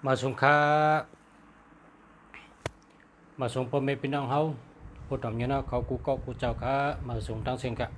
มาส่งค้ามาส่งพ่อแม่พี่น้องเฮาผู้ทำเนี่ยเนาะเขากูก็กูเจ้าค้ามาส่งทั้งเส้นกะ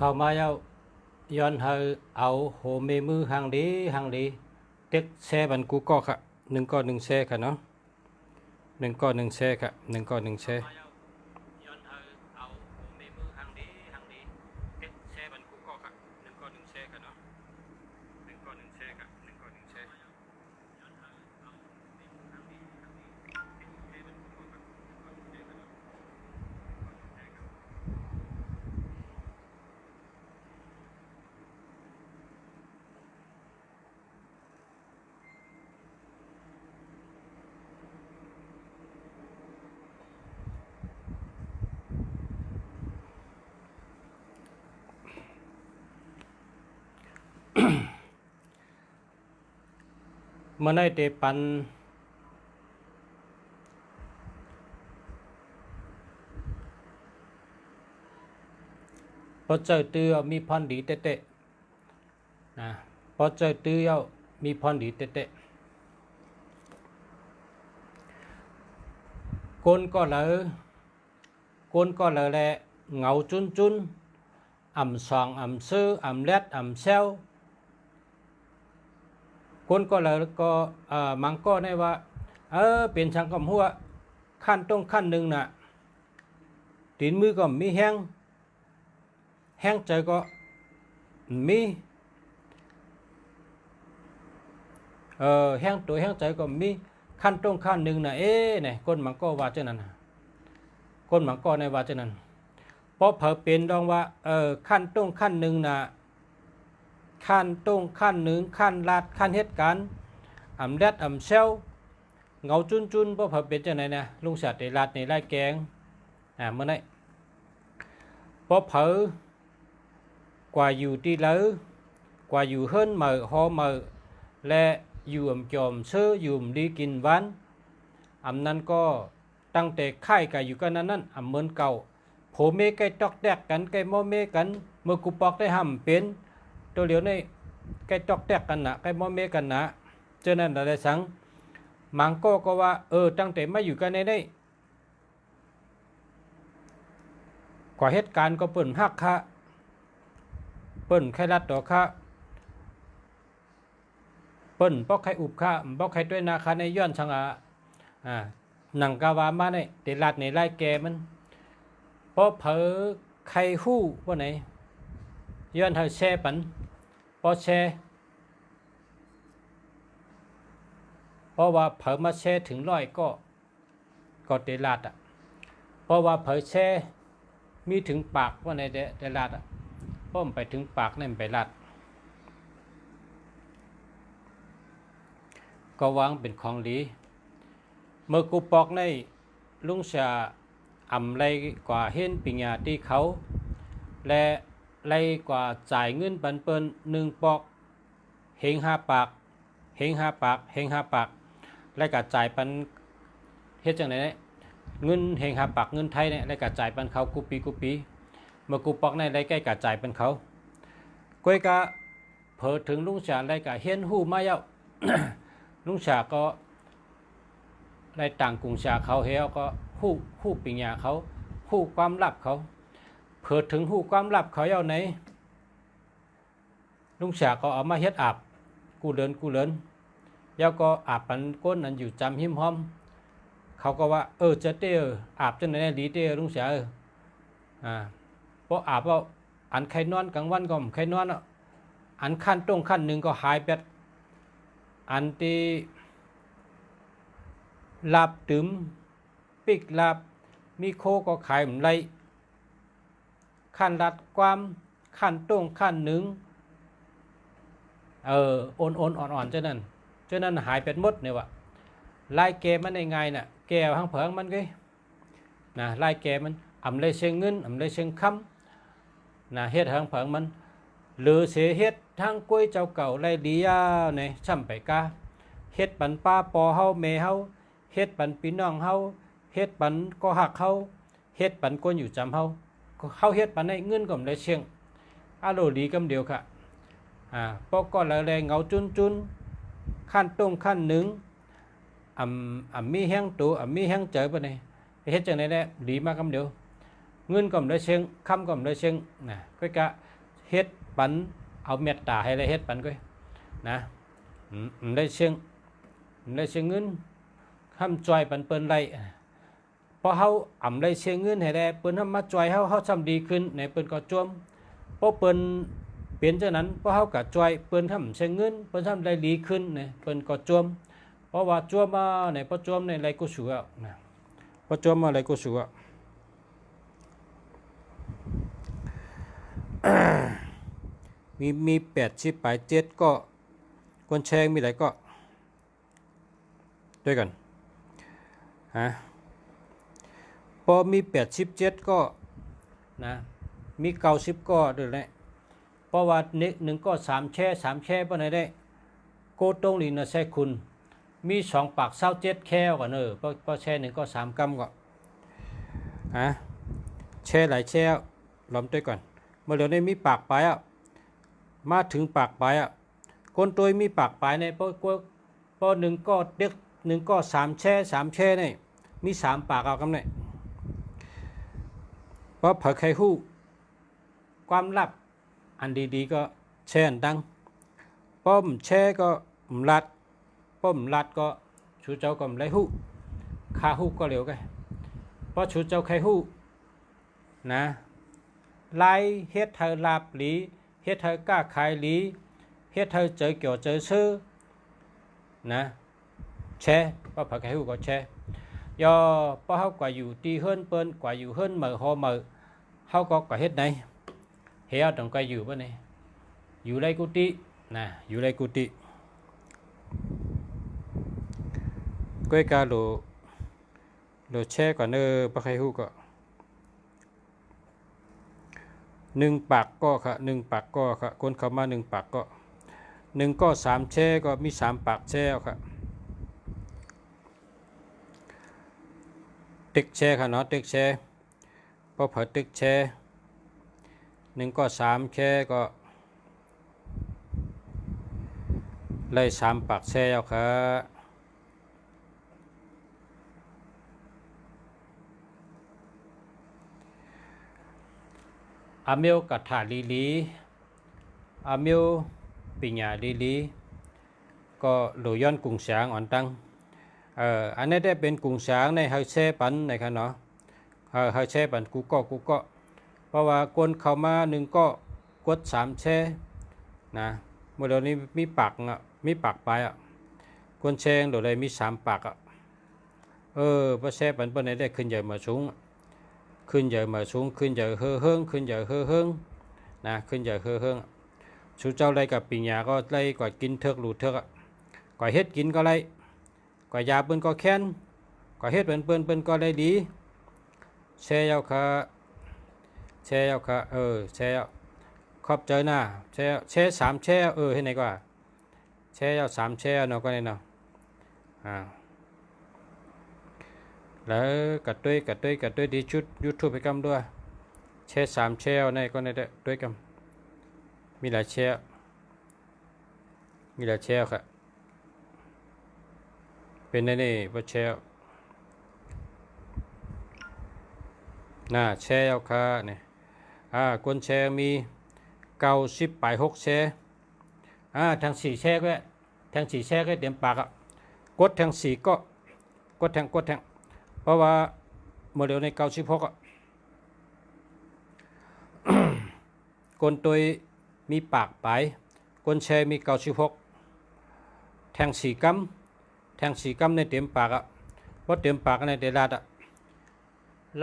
เข้ามาแล้วย้อนเอาโหเมมือhàng đi tiếc xe bắn cú coค่ะ1 xeค่ะเนาะ1 xeค่ะ1 xeเมื่อในเตปันพอเจอตื้อมีพรดีเตะๆนะพอเจอตื้อมีพรดีเตะๆคนก็เลยแหละเหงาจุนอ่ำสองอ่ำซื้ออ่ำเล็ดอ่ำเซลคนก็เลยก็มังก็ได้ว่าเปลี่ยนช่างกับหัวขั้นต้องขั้นหนึ่งน่ะตีนมือก็มีแห้งใจก็มีแห้งตัวแห้งใจก็มีขั้นต้องขั้นหนึ่งน่ะเนี่ยคนมังก็ว่าเจ้านั้นคนมังก็ในว่าเจ้านั้นเพราะเผอเป็นดองว่าขั้นต้องขั้นหนึ่งน่ะขั้นต้องขั้นหนึ่งขั้นลาดขั้นเหตุการณ์อ่ำแดดอ่ำเซลเงาจุนเพราะเผอเป็นจังไหนนะลุงสัตว์ในลาดในไร่แกงเมื่อไหร่เพราะเผอกว่าอยู่ที่เลอกว่าอยู่เฮิรนเหม่อหอเหม่อและอยู่อ่ำจอมเชื่ออยู่ดีกินวันอ่ำนั้นก็ตั้งแต่ไข่กับอยู่กันนั้นอ่ำเหมือนเก่าโผเมไก่ตอกแดกกันไก่มอเมกันเมื่อกูปอกได้ห้ำเป็นตัวเหลียวในไก่ตอกแดกกันนะไก่มอเมกันนะเจ้านั้นอะไรสังมังก็ว่าตั้งแต่ไม่อยู่กันในได้กว่าเหตุการณ์ก็เปิ่นหักค่ะเปิ่นไข่รัดต่อค่ะเปิ่นปอกไข่อุบค่ะปอกไข่ด้วยนาคาในย้อนชังหนังกาวามาในเตลัดในไล่แกมันเพราะเผอไข่หู้ว่าไหนย้อนเธอแช่ปันพอแช่เพราะว่าเผอมาแช่ถึง100ก็เตลัดเพราะว่าเผอแช่มีถึงปากว่าในเตลัดเพราะมันไปถึงปากนั่นไปลัดก็วางเป็นของดีเมื่อกูปอกในลุงชาอ่ำไรกว่าเห็นปิญญาที่เขาและไรกว่าจ่ายเงินปันเปิ้น1 ปอกเฮง5 ปากเฮง5 ปากเฮง5 ปากและก็จ่ายปันเฮ็ดจังไหนเนี่ยเงินเฮง5 ปากเงินไทยเนี่ยและก็จ่ายปันเขากูปีเมื่อกูปอกในไรใกล้กับจ่ายปันเขาก้อยกะเผอถึงลุงชาไรกะเห็นหูมาเย้า ลุงชาก็ในต่างกรุงชาเขาเฮาก็หู้ปิญญาเขาหู้ความลับเขาเผื่อถึงหู้ความลับเขาเอาไหนลุงชาก็เอามาเฮ็ดอาบกูเลินแล้วก็อาบปันก้นนั้นอยู่จำหิมห้อมเขาก็ว่าจะเตอาบจังไหนดีเตลุงชา เพราะอาบว่าอันใครนอนกลางวันก็ใครนอนอันขั้นตรงขั้นหนึ่งก็หายไปอันที่ลาบตึมปิกลาบมีโคก็ขายไรขั้นรัดความขั้นตรงขั้นหนึ่งอ่อนเจ้านั้นหายไปหมดเนี่ยวะลายแกมันในไงน่ะแกวห้างเผิงมันก็นะลายแกมันเลยเชียงเงินเลยเชียงคำนะเฮ็ดห้างเผิงมันหรือเสียเฮ็ดทางกล้วยเจ้าเก่าไรดีเนี่ยช่ำไปกาเฮ็ดปันป้าปอเฮาเมเฮาเฮ็ดปันพี่น้องเฮาเฮ็ดปันก็หักเฮาเฮ็ดปันคนอยู่จำเฮาเฮ็ดปันในเงินก็เลยเชียงโลดีกำเดียวค่ะปอกก็แรงเงาจุนขั้นตรงขั้นหนึ่งมีแห้งตัวมีแห้งเจอปะเนี่ยเฮ็ดจังได๋แหละดีมากกำเดียวเงินก็ได้เชียงคำก็ได้เชียงนะก็กะเฮ็ดปันเอาเม็ดตาให้เลยเฮ็ดปันก็นะได้เชียงเงินคำจอยปันเปิ้นไรพอเฮาได้เชียงเงินให้ได้เปิ้นทำมาจอยเฮาทำดีขึ้นในเปิ้นก็จวมพอเปิ้นเปลี่ยนจากนั้นพอเฮากับจอยเปิ้นทำเชียงเงินเปิ้นทำได้ดีขึ้นเนี่ยเปิ้นก็จวมเพราะว่าจวมมาเนี่ยพอจวมในไรก็สัวนะพอจวมมาไรก็สัวมี80 87ก็คนแชร์มีหลายก็ด้วยกันพอมี87ก็นะมี90ก็ด้วยแหละเพราะว่า1ก็3แช่ปานใดได้โกตรงนี่นะใช้คุณมี2ปาก27แค่ก่อนเพราะแช่1ก็3กำก็แช่หลายแช่ล้อมด้วยก่อนเมื่อเดี๋ยวนี้มีปากปลายมาถึงปากปลายคนตัวมีปากปลายในเพราะ1ก็เด็ก1ก็3แช่นี่มี3ปากเอากำเนี่ยเพราะเผยใครฮู้ความลับอันดีๆก็แช่ดังป้อมแช่ก็ลัดป้อมลัดก็ชูเจ้าก็ไรฮู้คาฮู้ก็เหลวกันเพราะชูเจ้าใครฮู้นะไล่เฮ็ดเธอลาบหลีเฮ็ดเธอกล้าขายหลีเฮ็ดเธอเจอเกี่ยวเจอซื้อนะแช่เพราะเผยใครฮู้ก็แช่ยอเพราะเขากว่าอยู่ตีเฮิรนเปิ้นกว่าอยู่เฮิรนเหมือหอเหมือเขาก็กว่าเฮ็ดไหนเฮียต้องก็อยู่ป่ะเนี่ยอยู่ไรกุฏินะอยู่ไรกุฏิก้อยกาโลแช่ก่อนปะใครฮู้ก็1ปากก็ค่ะ1ปากก็ค่ะคนเข้ามา1ปากก็1ก็3แช่ก็มี3ปากแช่ค่ะติ๊กแช่ค่ะเนาะติ๊กแช่พอเผาติ๊กแช่1ก็3แช่ก็เลย3ปากแช่เอาค่ะอาเมลกัทธาลีอาเมลปิญญาลีก็โลย้อนกุ้งสางอ่อนตั้งอันนี้ได้เป็นกุ้งสางในเฮาแช่ปันในค่ะเนาะเฮาแช่ปันกูก็เพราะว่าคนเข้ามา1ก็กด3แช่นะเมื่อเดี๋ยวนี้มีปากไปคนแช่โดยเลยมี3ปากพอแช่ปันเปิ้นได้ขึ้นใหญ่มาสูงขึ้นใหญ่มาสูงขึ้นใหญ่เฮืองขึ้นใหญ่เฮืองนะขึ้นใหญ่เฮืองชูเจ้าไรกับปิญญาก็ไรกว่ากินเถิกหลุดเถิกกว่าเฮ็ดกินก็ไรกว่ายาเปิ้นก็แค้นกว่าเฮ็ดเปิ้นก็ได้ดีแช่ยาวค่ะแช่ยาวค่ะแช่ยาวขอบใจนะแช่3แช่ให้ไหนกว่าแช่ยาว3แช่เนาะก็ได้เนาะแล้วกัดด้วยดีชุด YouTube ไปกำด้วยแช่3แช่ในก็ได้ด้วยกำมีหลายแช่ค่ะเป็นในนี่บ่แช่แช่เอาค่ะเนี่ยคนแช่มี90 6แช่ทาง4แช่ก็ทาง4แช่ก็เต็มปากกดทาง4ก็กดทางเพราะว่าโมเดลใน96 กลตัวมีปากไปกลแชมี96แทง4กัมแทง4กัมในเต็มปากอ่ะบ่เต็มปากในเดลาดอ่ะ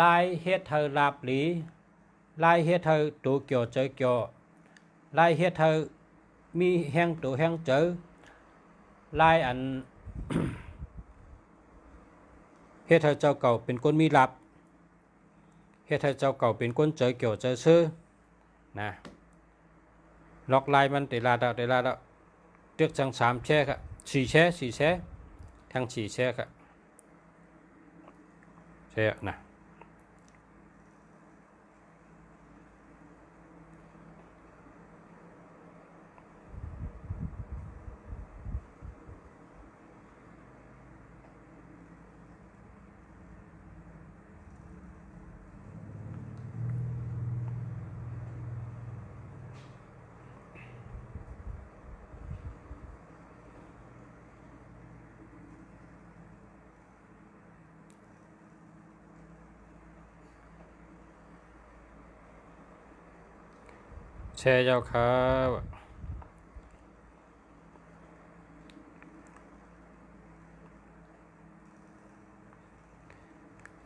ลายเฮ็ดเธอลาบหลีลายเฮ็ดเธอตัวเกี่ยวเจอเกี่ยวลายเฮ็ดเธอมีแห้งตัวแห้งเจอลายอัน เฮ็ดให้เจ้าเก่าเป็นคนมีลับเฮ็ดให้เจ้าเก่าเป็นคนเจอเกี่ยวเจอซื้อนะล็อกลายมันเตลาดเตลาดเลือกจัง3แช่ครับ4แช่ทั้ง4แช่ครับแช่นะแช่เจ้าครับ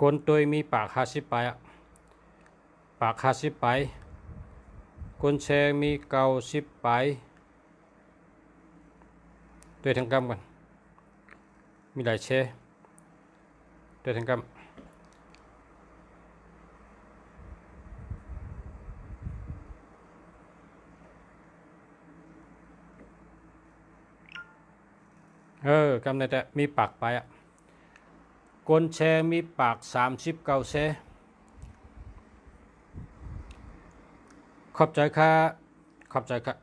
คนตัวมีปาก50ไปอ่ะปาก50ไปคนแชมี90ไปด้วยทั้งกำกันมีหลายแชด้วยทั้งกำกำในแต่มีปากไปอ่ะกลแชมีปาก39แชขอบใจค่ะขอบใจค่ะ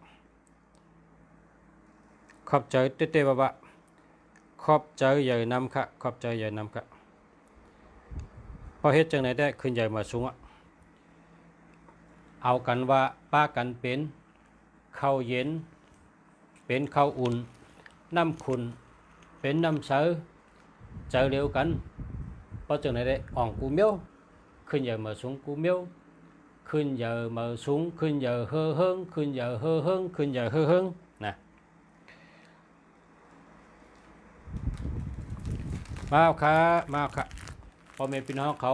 ขอบใจเต้ๆบ่ๆขอบใจใหญ่นำค่ะขอบใจใหญ่นำค่ะพอเฮ็ดจังไหนได้ขึ้นใหญ่มาสูงอ่ะเอากันว่าป้ากันเป็นข้าวเย็นเป็นข้าวอุ่นน้ำขุ่นเป็นน้ำเสือเจอเดียวกันเพราะจังไหนได้อ่องกูเมียวขึ้นใหญ่มาสูงกูเมียวขึ้นgiờ mở xuốngขึ้นgiờ hơ hơnขึ้นgiờ hơ hơnขึ้นgiờ hơ hơn nèมาค่ะพ่อแม่พี่น้องเขา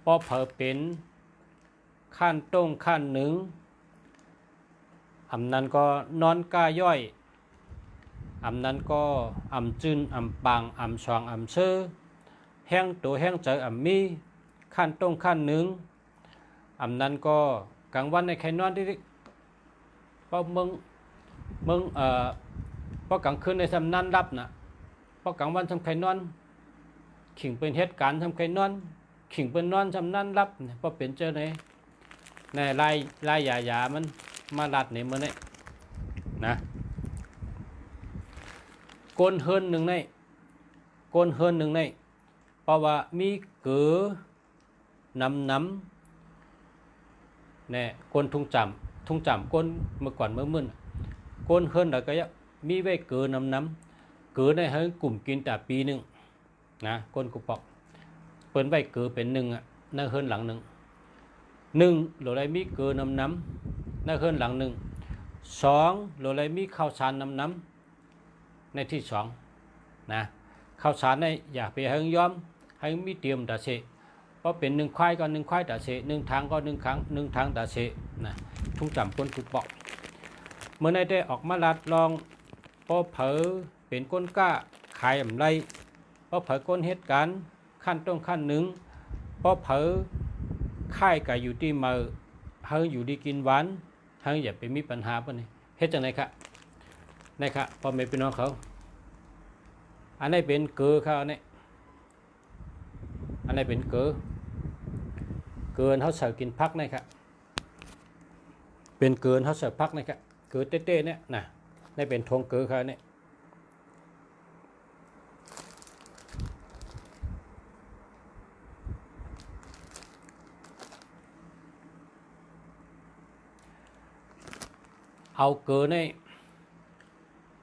พอเผอเป็นขั้นต้งขั้นหนึ่งอำนั้นก็นอนก้าย่อยอำนั้นก็อำจืนอำปังอำชวงอำเชื่อแห้งตัวแห้งเจออำมีขั้นต้งขั้นหนึ่งอำนั้นก็กลางวันในใครนอนที่เพราะมึงเพราะกลางคืนในทำนั้นรับนะเพราะกลางวันทำใครนอนขิงเป็นเหตุการณ์ทำใครนอนขิงเป็นนอนทำนั้นรับเพราะเป็นเจ้าไหนในลายยามันมาลัดในมือนี่นะโกนเฮินหนึ่งในเพราะว่ามีเกือนำเนี่ยคนทุ่งจำคนเมื่อก่อนเมื่อมื่นคนเฮิรนแล้วก็มีไว้เกินน้ำเกินในให้กลุ่มกินแต่ปีหนึ่งนะคนกุปอกเปิ้นไว้เกินเป็นหนึ่งอ่ะในเฮิรนหลังหนึ่งโหลไรมีเกินน้ำในเฮิรนหลังหนึ่ง2โหลไรมีข้าวสารน้ำในที่2นะข้าวสารในอยากไปให้ย้อมให้มีเตรียมแต่เสเพราะเป็น1ควายก็1ควายตาเส1ทางก็1ครั้ง1ทางตาเสนะทุ่งจำคนกุปอกเมื่อในได้ออกมาลัดลองพอเผอเป็นก้นก้าขายอำไรพอเผอก้นเหตุการณ์ขั้นต้นขั้นหนึ่งพอเผอค่ายกับอยู่ที่มือเฮาอยู่ดีกินหวานเฮาอย่าไปมีปัญหาปะนี่เฮ็ดจังไหนครับนี่ครับพ่อแม่พี่น้องเขาอันนี้เป็นเกลือเขาอันนี้เป็นเกลือเขาเสิร์ฟกินพักนี่ครับเป็นเกลือเขาเสิร์ฟพักนี่ครับเกลือเต้ๆเนี่ยนะนี่เป็นทงเกลือเขาเนี่ยเอาเกลือใน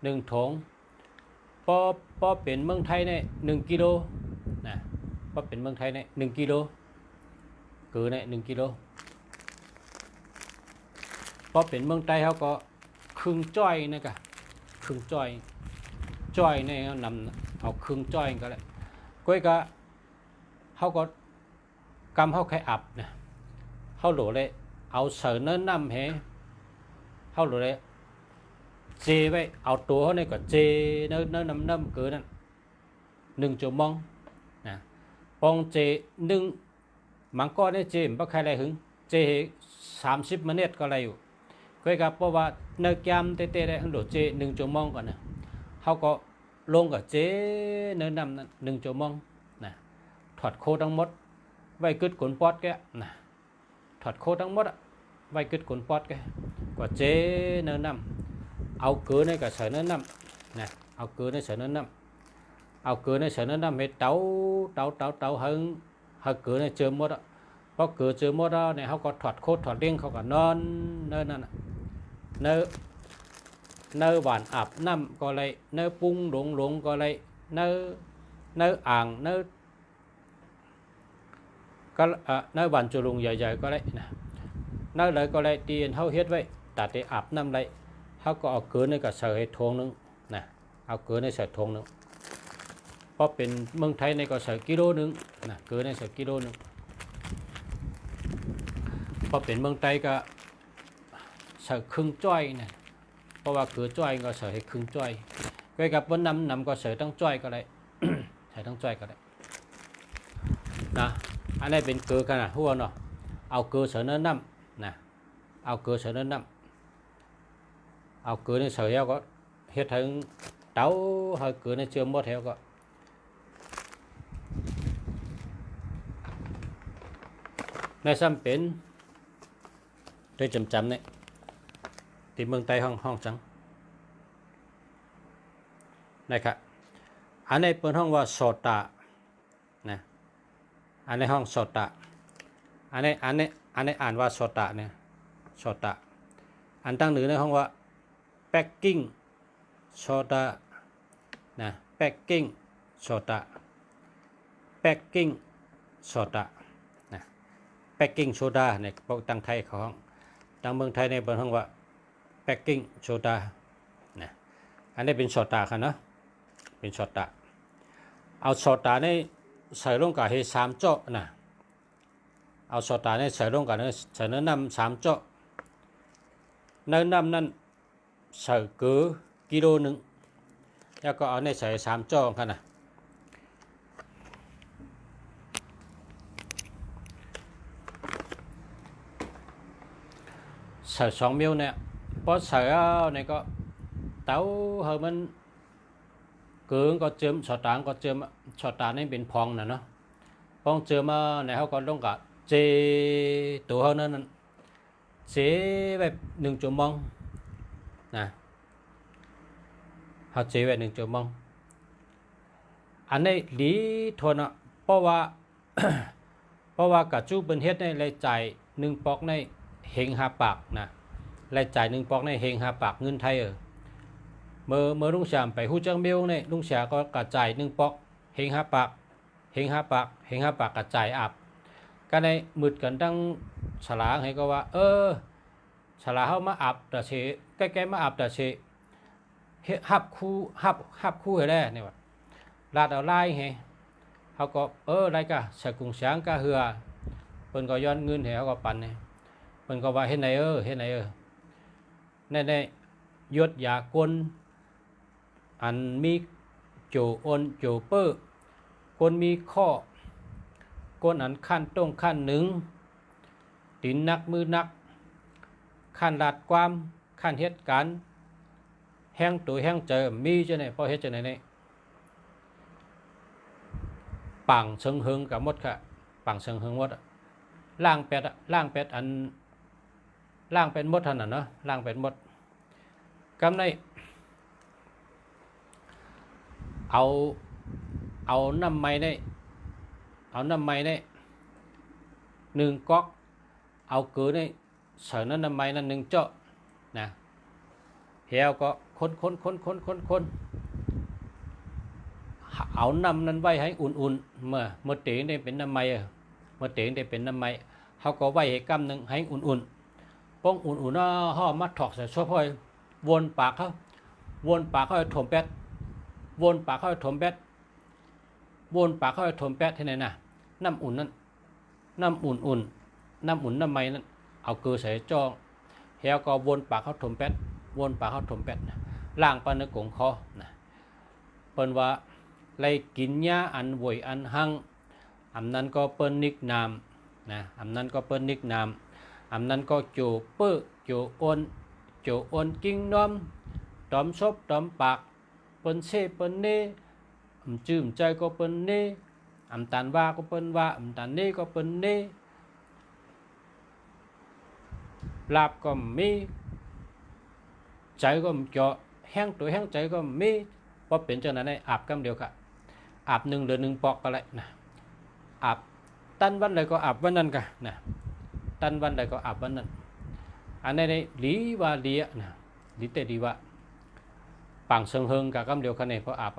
1ถุงพอเป็นเมืองไทยใน1กิโลนะพอเป็นเมืองไทยใน1กิโลเกลือใน1กิโล อเป็นเมืองใต้เขาก็ครึ่งจ้อยนี่กะครึ่งจ้อยนี่นำเอาครึ่งจ้อยก็เลยก้อยก็เขาก็กำเขาแค่อับนะเขาหลุดเลยเอาเสือเนื้อน้ำให้เขาหลุดเลยเจไว้เอาตัวเขาเนี่ยก็เจเนื้อน้ำเกินนั่น1 ชั่วโมงนะปองเจมังก็ได้เจมบ่ใครอะไรหึงเจ30 นาทีก็อะไรอยู่ก้อยก็เพราะว่าเนื้อแกมเตะได้หลุดเจ1 ชั่วโมงก่อนนะเขาก็ลงกับเจเนื้อน้ำนั้น1 ชั่วโมงนะถอดโคทั้งหมดไว้กึดขนปอดแกนะถอดโคทั้งหมดไว้กึดขนปอดแกกว่าเจเนื้อน้ำเอาเกลือในกับใส่เนื้อน้ำนะเอาเกลือในใส่เนื้อน้ำเอาเกลือในใส่เนื้อน้ำให้เต้าให้เกลือในเจอหมดเพราะเกลือเจอหมดแล้วเนี่ยเขาก็ถอดโคถอดเลี้ยงเขาก็นอนเนื้อนั่นเนื้อหวานอาบน้ำก็เลยเนื้อปุ้งหลงก็เลยเนื้ออ่างเนื้อหวานจุลุงใหญ่ๆก็เลยนะเนื้อเลยก็เลยตีนเขาเฮ็ดไว้ตัดไปอาบน้ำเลยเขาก็เอาเกลือในกระใส่ทงนึงนะเอาเกลือในใส่ทงนึงเพราะเป็นเมืองไทยในก็ใส่กิโลนึงนะเกลือในใส่กิโลนึงเพราะเป็นเมืองไทยก็ใส่ครึ่งจ้อยนะเพราะว่าเกลือจ้อยก็ใส่ให้ครึ่งจ้อยไว้กับว่าน้ำก็ใส่ทั้งจ้อยก็ได้ ใส่ทั้งจ้อยก็ได้นะอันนี้เป็นเกลือกันนะหัวเนาะเอาเกลือใส่เนื้อน้ำนะเอาเกลือใส่เนื้อน้ำเอาเกลือในใส่แล้วก็เฮ็ดถึงเต้าให้เกลือในเชื่อมหมดแล้วก็ในซ้ำเป็นโดยจำเนี่ยที่เมืองใต้ห้องจังนะครับอันนี้เป็นห้องว่าโซตานะอันนี้ห้องโซตาอันนี้อ่านว่าโซตาเนี่ยโซตาอันตั้งหนึ่งในห้องว่าแพ็กกิ้งโซตานะแพ็กกิ้งโซตาแพ็กกิ้งโซตานะแพ็กกิ้งโซดาเนี่ยพวกตั้งไทยเขาห้องตั้งเมืองไทยในเป็นห้องว่าแพ็กกิ้งโซดานะอันนี้เป็นโซตาค่ะเนาะเป็นโซตาเอาโซตาในใส่ลงกับให้3 โจ๊ะนะเอาโซตาในใส่ลงกับใส่เนื้อน้ำ3 โจ๊ะเนื้อน้ำนั้นใส่เกลือกิโลนึงแล้วก็เอาในใส่3 โจ๊ะค่ะนะใส่2 มิลเนี่ยพอใส่เนี่ยก็เต้าให้มันเกลือก็เจิมสตางก็เจิมสตางนี่เป็นพองนะเนาะพองเจิมมาในเขาก็ต้องกับเจตัวเขานั้นเจแบบ1 ชั่วโมงนะเขาเจแบบ1 ชั่วโมงอันนี้ดีทนอ่ะเพราะว่ากับจูเป็นเฮ็ดในรายจ่าย1 ปอกในเฮง5 ปากนะรายจ่าย1 ปอกในเฮง5 ปากเงินไทยเมื่อลุงเสียไปหู้จังเบลเนี่ยลุงเสียก็กระจาย1 ปอกเฮง5 ปากเฮง5 ปากกระจายอาบก็ในมืดกันตั้งฉลาให้ก็ว่าฉลาเข้ามาอาบแต่เชใกล้ๆมาอาบแต่เชหับคู่ให้แล้วเนี่ยว่าลาดเอาไล่ให้เขาก็ไรกะใส่กุ้งช้างกะเหือเพิ่นก็ย้อนเงินให้เขาก็ปั่นเนี่ยเพิ่นก็ว่าเฮ็ดไหนแน่ๆยศยากลอันมีโจโจเปอร์คนมีข้อคนอันขั้นต้งขั้นหนึ่งตินนักมือนักขั้นลาดความขั้นเหตุการณ์แห้งตัวแห้งเจอมีจะไหนพอเฮ็ดจะไหนเนี่ยปังเชิงหึงกับมดค่ะปังเชิงหึงมดล่างเป็ดอันล่างเป็นมดท่านน่ะเนาะล่างเป็นมดกำในเอาน้ำไม้ได้1 ก๊อกเอาเกลือได้ใส่น้ำไม้นั้น1 เจาะนะเฮียวก็คนเอาน้ำนั้นไว้ให้อุ่นๆเมื่อเตียงได้เป็นน้ำไม้เขาก็ไว้ให้กำนึงให้อุ่นๆ ป้องอุ่นๆห่อมัดถอกใส่ช่วยพ่อยวนปากเขาวนปากเขาถมแป๊ดวนปากเขาถมแป๊ดวนปากเขาถมแป๊ดที่ไหนน่ะน้ำอุ่นนั่นน้ำอุ่นน้ำอุ่นน้ำไม่นั่นเอาเกลือใส่จ้องเฮียก็วนปากเขาถมแป๊ดวนปากเขาถมแป๊ดล่างปานในกงคอนะเปิ้นว่าไล่กินยาอันวยอันหังอำนั้นก็เปิ้นนิกนามนะอำนั้นก็เปิ้นนิกนามอำนั้นก็โจเปื้อโจอ้นกิ้งน้อมตอมซบตอมปากเปิ้นเซเปิ้นเน่จื้มใจก็เปิ้นเน่อำตันว่าก็เปิ้นว่าอำตันเน่ก็เปิ้นเน่ลาบก็มีใจก็เจาะแห้งตัวแห้งใจก็มีพอเป็นจังนั้นได้อาบกำเดียวค่ะอาบ1 เดือน 1 ปอกก็เลยนะอาบตันวันใดก็อาบวันนั้นกันนะตันวันใดก็อาบวันนั้นอันนี้ได้หลีว่าเลียนะหลีแต่ดีว่าปังเซิงเฮิงกับกำเดียวกันเนี่ยเพราะอาบ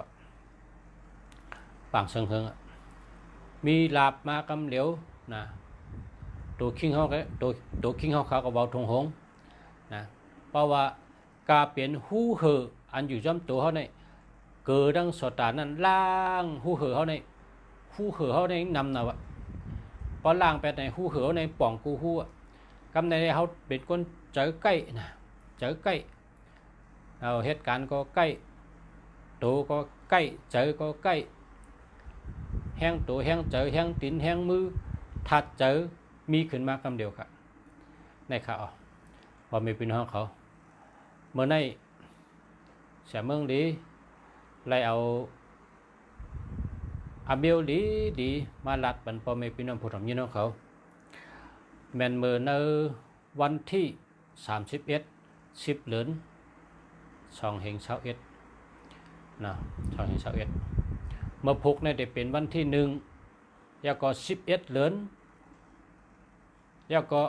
ปังเซิงเฮิงมีลาบมากำเหลียวนะตัวคิงเขาตัวคิงเขาก็เบาทงหงนะเพราะว่ากาเปลี่ยนหูเหออันอยู่จำตัวเขาเนี่ยเกิดดังสตานั้นล่างหูเหอเขาเนี่ยหูเหอเขาเนี่ยนำนะวะพอล่างไปในหูเหอในป่องกูหูกำในเขาเป็นคนเจอใกล้นะเจอใกล้เอาเหตุการณ์ก็ใกล้ตัวก็ใกล้เจอก็ใกล้แห้งตัวแห้งเจอแห้งตีนแห้งมือถัดเจอมีขึ้นมากำเดียวครับในข่าวว่ามีพี่น้องเขาเมื่อในเสียเมืองดีไล่เอาอาเบลดีมาลัดบรรพเมพี่น้องผู้ทำยินของเขาแมนเมื่อในวันที่31 10 เหรียญ2 เฮง21นะ2 เฮง21เมื่อพุกเนี่ยได้เป็นวันที่1แล้วก็11 เหรียญแล้วก็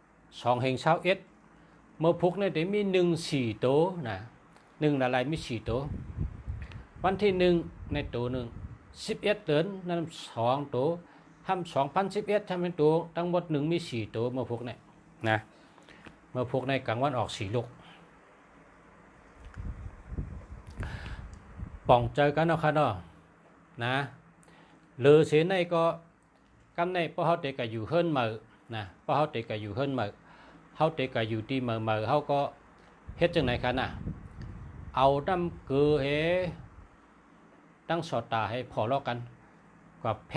2 เฮง21เมื่อพุกเนี่ยได้มี1 4 โตนะ1อะไรมี4 โตวันที่1ในตัว1 11 เหรียญนั้น2 โตทำ2011ทำเป็นตัวทั้งหมด1มี4 โตเมื่อพุกเนี่ยนะเมื่อพุกในกลางวันออก4 ลูกป่องเจอกันเนาะค่ะเนาะนะเลือเสียในก็กำในเพราะเขาเด็กก็อยู่เฮิรนเหมือนะเพราะเขาเด็กก็อยู่เฮิรนเหมือเขาเด็กก็อยู่ที่เหมือเขาก็เฮ็ดจังไหนกันน่ะเอาน้ำเกลือเฮตั้งสอดตาให้พอลอกกันกับแพ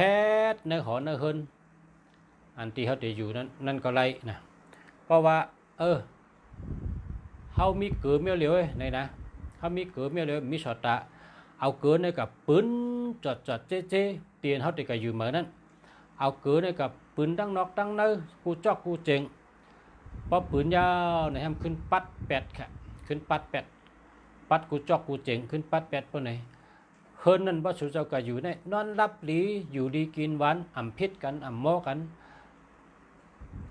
ทย์ในหอในเฮิรนอันที่เขาเด็กอยู่นั่นก็ไรนะเพราะว่าเขามีเกลือเมียวเหลียวในนะเขามีเกลือเมียวเหลียวมีสอดตาเอาเกลือในกับปืนจอดเจ๊เตียนเขาเด็กก็อยู่เหมือนนั้นเอาเกลือในกับปืนตั้งนอกตั้งเนื้อกูจอกกูเจงพอปืนยาวในห้ามขึ้นปัดแปดค่ะขึ้นปัดแปดปัดกูจอกกูเจงขึ้นปัดแปดพวกไหนเฮิรนนั่นว่าสุเจ้าก็อยู่ในนอนรับหลีอยู่ดีกินหวานอ่ำพิษกันอ่ำหม้อกัน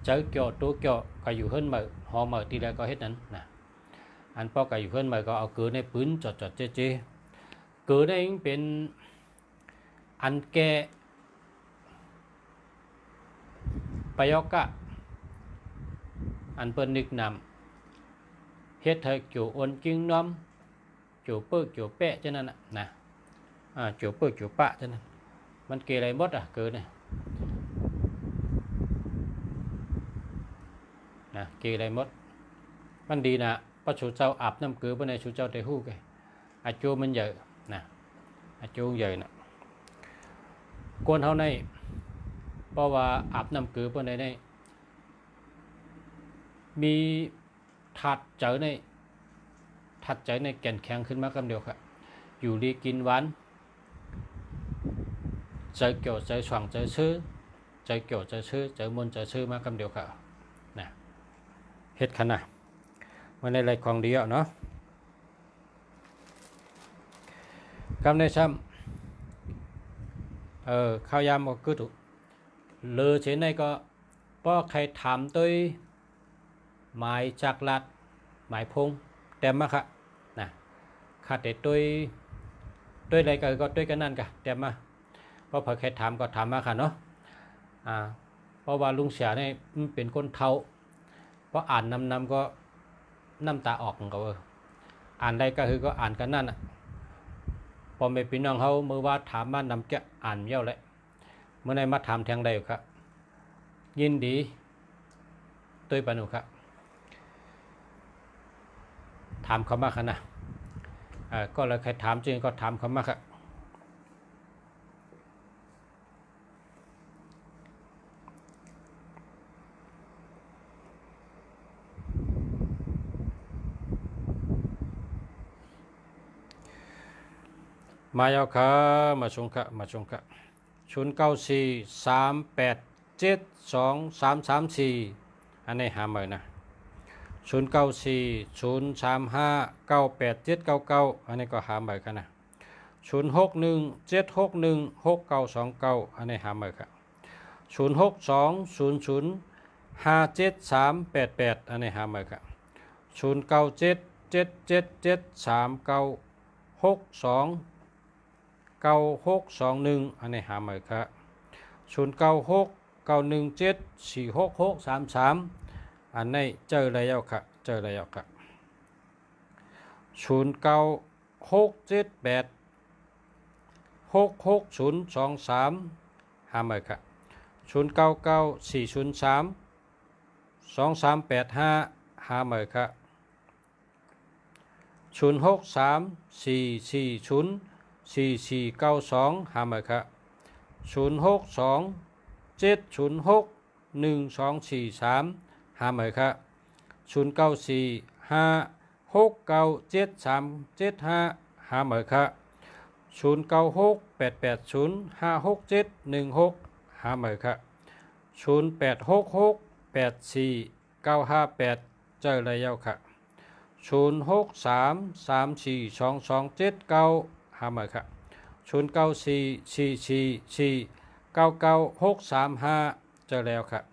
เจอเกี่ยวตัวเกี่ยวก็อยู่เฮิรนเหมือหอเหมือทีใดก็เฮ็ดนั้นนะอันพอก็อยู่เฮิรนเหมือก็เอาเกลือในปืนจอดเจ๊เกลือนี่เป็นอันแก่ปยกะอันเปิ้นนึกนำเฮ็ดให้โจอ้นกิ้งน้อมโจเปิ้อโจแปะจังนั้นนะโจเปิ้อโจปะจังนั้นมันเกอะไรหมดเกลือเนี่ยนะเกอะไรหมดมันดีนะพระชูเจ้าอาบน้ำเกลือเพื่อในชูเจ้าได้ฮู้ไงอาโจมันใหญ่นะอาโจใหญ่นะกวนเท่าในเพราะว่าอาบน้ำเกลือเพื่อในมีถัดเจอในแก่นแข็งขึ้นมาคำเดียวครับอยู่ดีกินหวานใจเกี่ยวใจสว่างใจชื้อใจเกี่ยวใจชื้อใจมนใจชื้อมาคำเดียวครับนะเฮ็ดขนาดมันในไรของเดียวเนาะกำในซ้ำข้าวยามก็คือถูกเลอเช่นในก็เพราะใครถามตัวหมายจากลัดหมายพงเต็มมากครับนะขาดแต่ตัวอะไรก็ตัวกันนั่นกันเต็มมาเพราะพอใครถามก็ถามมาค่ะเนาะเพราะว่าลุงเสียเนี่ยเป็นคนเฒ่า เพราะอ่านนำก็น้ำตาออกก็อ่านได้ก็คือก็อ่านกันนั่นอ่ะพอไม่พี่น้องเขาเมื่อว่าถามบ้านนำแกอ่านเย้าเลยเมื่อไหร่มาถามแทงใดครับยินดีตัวปานุครับถามเขามาขนาดก็เลยใครถามจริงก็ถามเขามาครับมาเยาค่ะมาชงค่ะมาชงค่ะ0943872334อันนี้หาใหม่นะ094035987799อันนี้ก็หาใหม่กันนะ0617616929อันนี้หาใหม่ครับ0620057388อันนี้หาใหม่ครับ0977739621อันนี้หาใหม่ครับ0969174633อันนี้เจอแล้วครับเจอแล้วครับ0967866023หาใหม่ครับ0994032385หาใหม่ครับ0634404492หาใหม่ครับ0627061243หาใหม่ครับ0945697375หาใหม่ครับ0968805671หาใหม่ครับ0866849558เจอแล้วครับ0633422279หาใหม่ครับ0944449965เจอแล้วครับ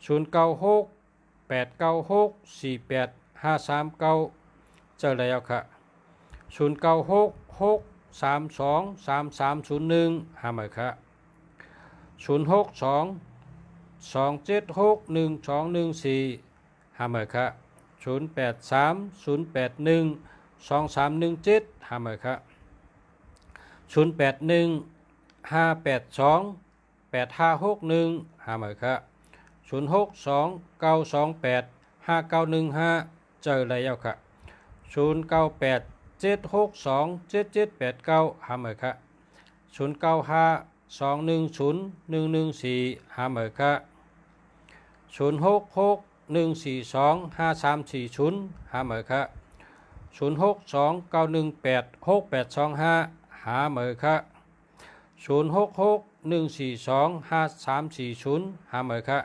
0968964853เจอแล้วครับ0966323301หาใหม่ครับ0622761214หาใหม่ครับ0830812317หาใหม่ครับ0815828561หาใหม่ครับ0629285915เจอแล้วครับ0987627789หาใหม่ครับ0952101114หาใหม่ครับ0661425340หาใหม่ครับ0629186825หาใหม่ครับ0661425340หาใหม่ครับ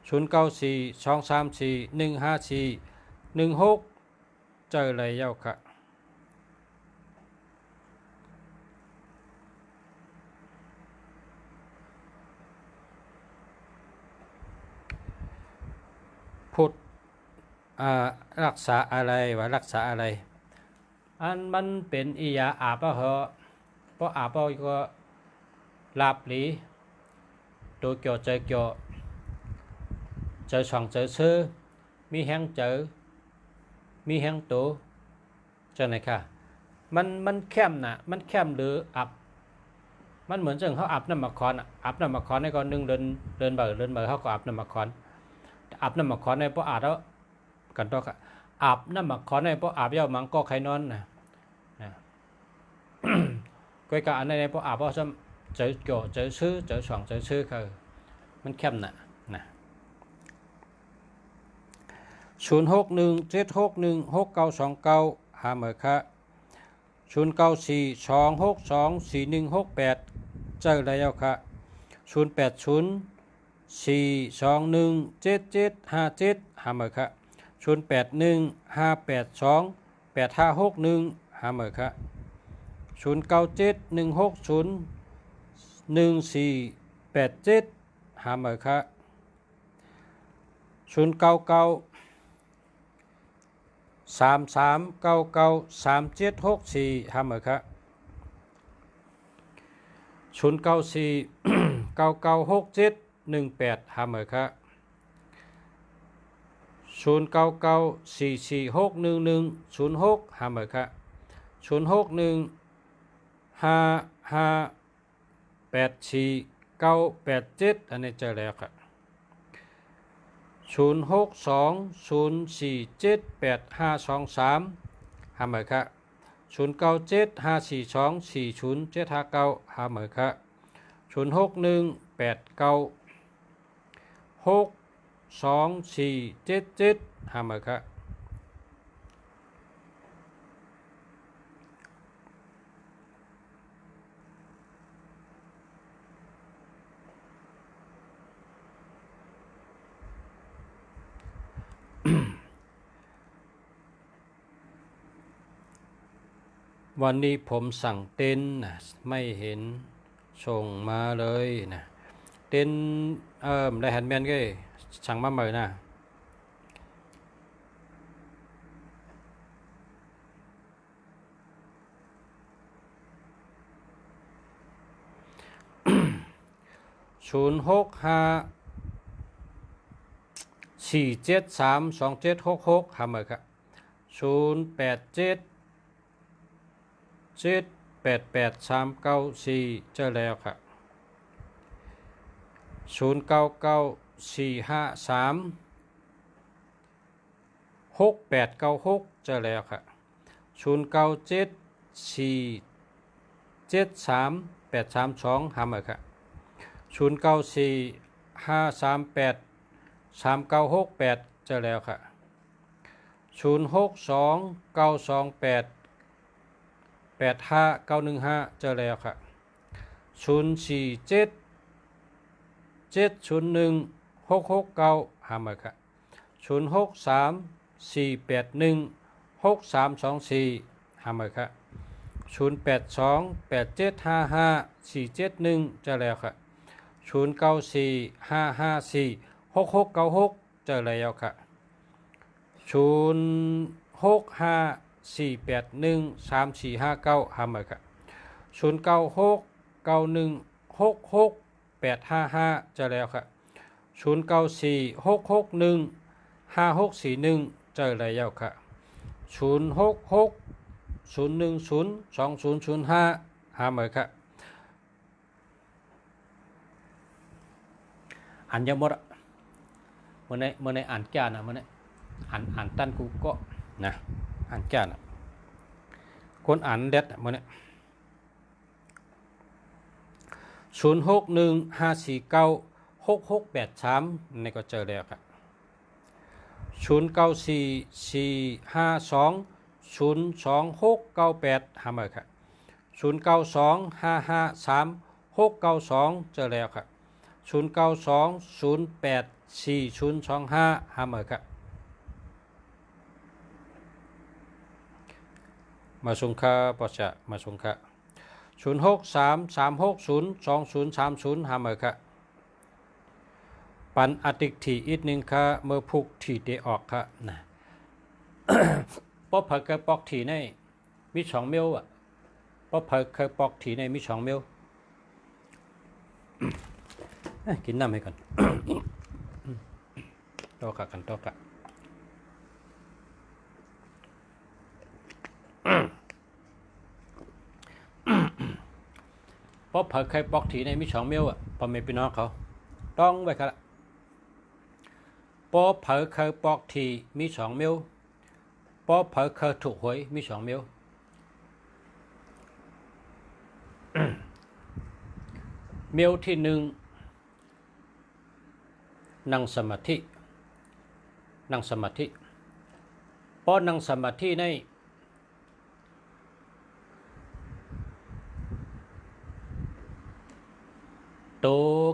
094234154116เจอแล้วครับพูดรักษาอะไรวะรักษาอะไรอันมันเป็นอียาอาบเหรอเพราะอาบก็ลาบหลีตัวเกี่ยวเจอเกี่ยวเจอช่องเจอซื้อมีแห้งเจอมีแห้งตัวเจอไหนค่ะมันแคมนะมันแคมหรืออับมันเหมือนจังเขาอาบน้ำมะขอนอาบน้ำมะขอนในก่อนนึงเดินเบอเขาก็อาบน้ำมะขอนอาบน้ำมะขอนในพวกอาบแล้วกันต่อค่ะอาบน้ำมะขอนในพวกอาบเย้ามังก็ใครนอนนะก้อยกะอันในพวกอาบเพราะซ้ำเจอเกี่ยวเจอซื้อเจอช่องเจอซื้อคือมันแคมนะ0617616929หาเมื่อค่ะ0942624168เจอแล้วค่ะ0804217757หาเมื่อค่ะ0815828561หาเมื่อค่ะ0971601487หาเมื่อค่ะ0993399374หาเมื่อค่ะ0949967118หาเมื่อค่ะ0944449985 0994461106หาเหมือนค่ะ0615584987อันนี้เจอแล้วค่ะ0620478523หาเหมือนค่ะ0975424079หาเหมือนค่ะ0618962477หาเหมือนค่ะวันนี้ผมสั่งเต็นท์นะไม่เห็นส่งมาเลยนะเต็นท์ได้หันแมนก็สั่งมาใหม่นะ0654732766หาเหมือนค่ะ0877883994เจอแล้วค่ะ0994536896เจอแล้วค่ะ0974738332หาเหมือนค่ะ0945383968เจอแล้วค่ะ0629288591เจอแล้วค่ะ0477016669หาเหมือนค่ะ0634816324หาเหมือนค่ะ0828755471เจอแล้วค่ะ0945546696เจอแล้วค่ะ0654813459หาเหมือนค่ะ0969166855เจอแล้วค่ะ0946615641เจอแล้วค่ะ0660102005หาเหมือนค่ะอ่านยังหมดอ่ะเมื่อในอ่านแก่นะเมื่อในอ่านตั้นกูก็นะอ่านแก่นะคนอ่านเด็ดเมื่อใน0615496683นี่ก็เจอแล้วครับ0944520268หาเหมือนครับ0925536692เจอแล้วครับ0920844025หาเหมือนครับมาส่งค่าปอชะมาส่งค่า0633602030หาเหมือนครับปันอติกถีอีกนึงค่ะเมื่อพุกถีเตออกค่ะนะป๊อเผยเคยปอกถีในมี2เมลอ่ะป๊อเผยเคยปอกถีในมี2เมลกินน้ำให้ก่อนต่อกันต่อกันป๊อเผยเคยปอกถีในมี2เมลอ่ะพ่อแม่พี่น้องเขาต้องไว้ครับป๊อเผยเคยปอกถีมี2เมลป๊อเผยเคยถูกหวยมี2เมลเมลที่1นั่งสมาธิพอนั่งสมาธิในโต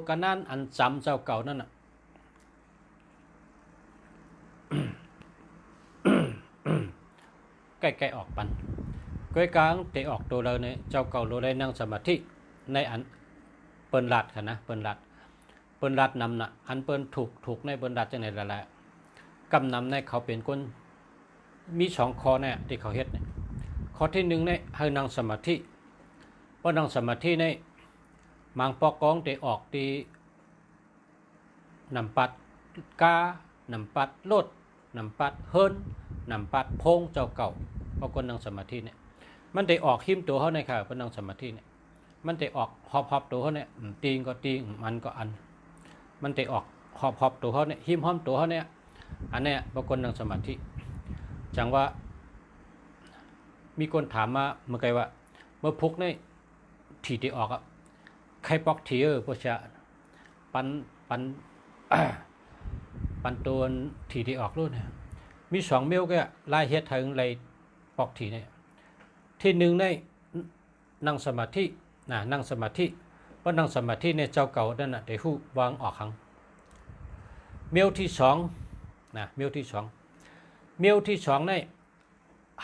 กันนั่นอันจำเจ้าเก่านั่นน่ะใกล้ๆออกปันก้อยกลางเตะออกตัวเลยเนี่ยเจ้าเก่าโลได้นั่งสมาธิในอันเปิ้นลัดค่ะนะเปิ้นลัดนำน่ะอันเปิ้นถูกในเปิ้นลัดจังไหนละละกำนำในเขาเป็นคนมี2ข้อเนี่ยที่เขาเฮ็ดเนี่ยข้อที่1เนี่ยให้นั่งสมาธิพอนั่งสมาธิในมังปอกกองเตะออกตีนำปัดกานำปัดโลด นำปัดเฮิรนนำปัดพงเจ้าเก่าเพราะคนนั่งสมาธิเนี่ยมันได้ออกหิมตัวเขาในค่ะคนนั่งสมาธิเนี่ยมันได้ออกหอบตัวเขาเนี่ยตีงก็ตีงมันก็อันมันได้ออกหอบตัวเขาเนี่ยหิมห้อมตัวเขาเนี่ยอันเนี้ยบางคนนั่งสมาธิจังว่ามีคนถามมาเมื่อไงว่าเมื่อพุกเนี่ยถีที่ออกอะใครปอกถีพวกจะปันตัวถีที่ออกรุ่นเนี่ยมี2 เมลก็ลายเฮ็ดถึงไรปอกถีเนี่ยที่หนึ่งในนั่งสมาธินั่งสมาธิเพราะนั่งสมาธิเนี่ยเจ้าเก่านั่นน่ะได้ฮู้วางออกครั้งเมลที่2เมลที่2เนี่ย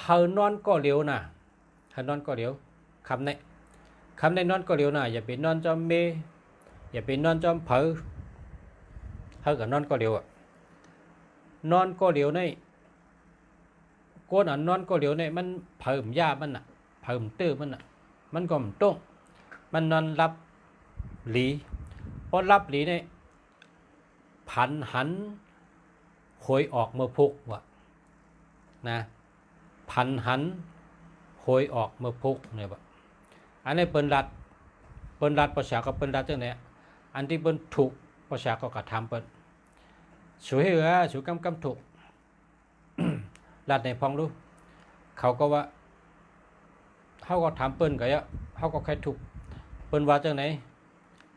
เฮานอนก็เร็วนะเฮานอนก็เร็วคำในนอนก็เร็วนะอย่าไปนอนจอมเมอย่าไปนอนจอมเผอเฮากับนอนก็เร็วอ่ะนอนก็เร็วในก้นนอนก็เร็วในมันเพิ่มยามันน่ะเพิ่มตื้อมันน่ะมันก็มันต้องมันนอนรับหลีพอรับหลีเนี่ยผันหันหวยออกเมื่อพุกว่ะนะผันหันหวยออกเมื่อพุกเนี่ยว่ะอันนี้เปิ้นรัดภาษาก็เปิ้นรัดจังไหนอันที่เปิ้นถูกภาษาก็กระทำเปิ้นสวยเหรอสวยกำถูก รัดในพองรู้เขาก็ว่าเขาก็ถามเปิ้นก็อะเขาก็แค่ถูกเปิ้นว่าจังไหน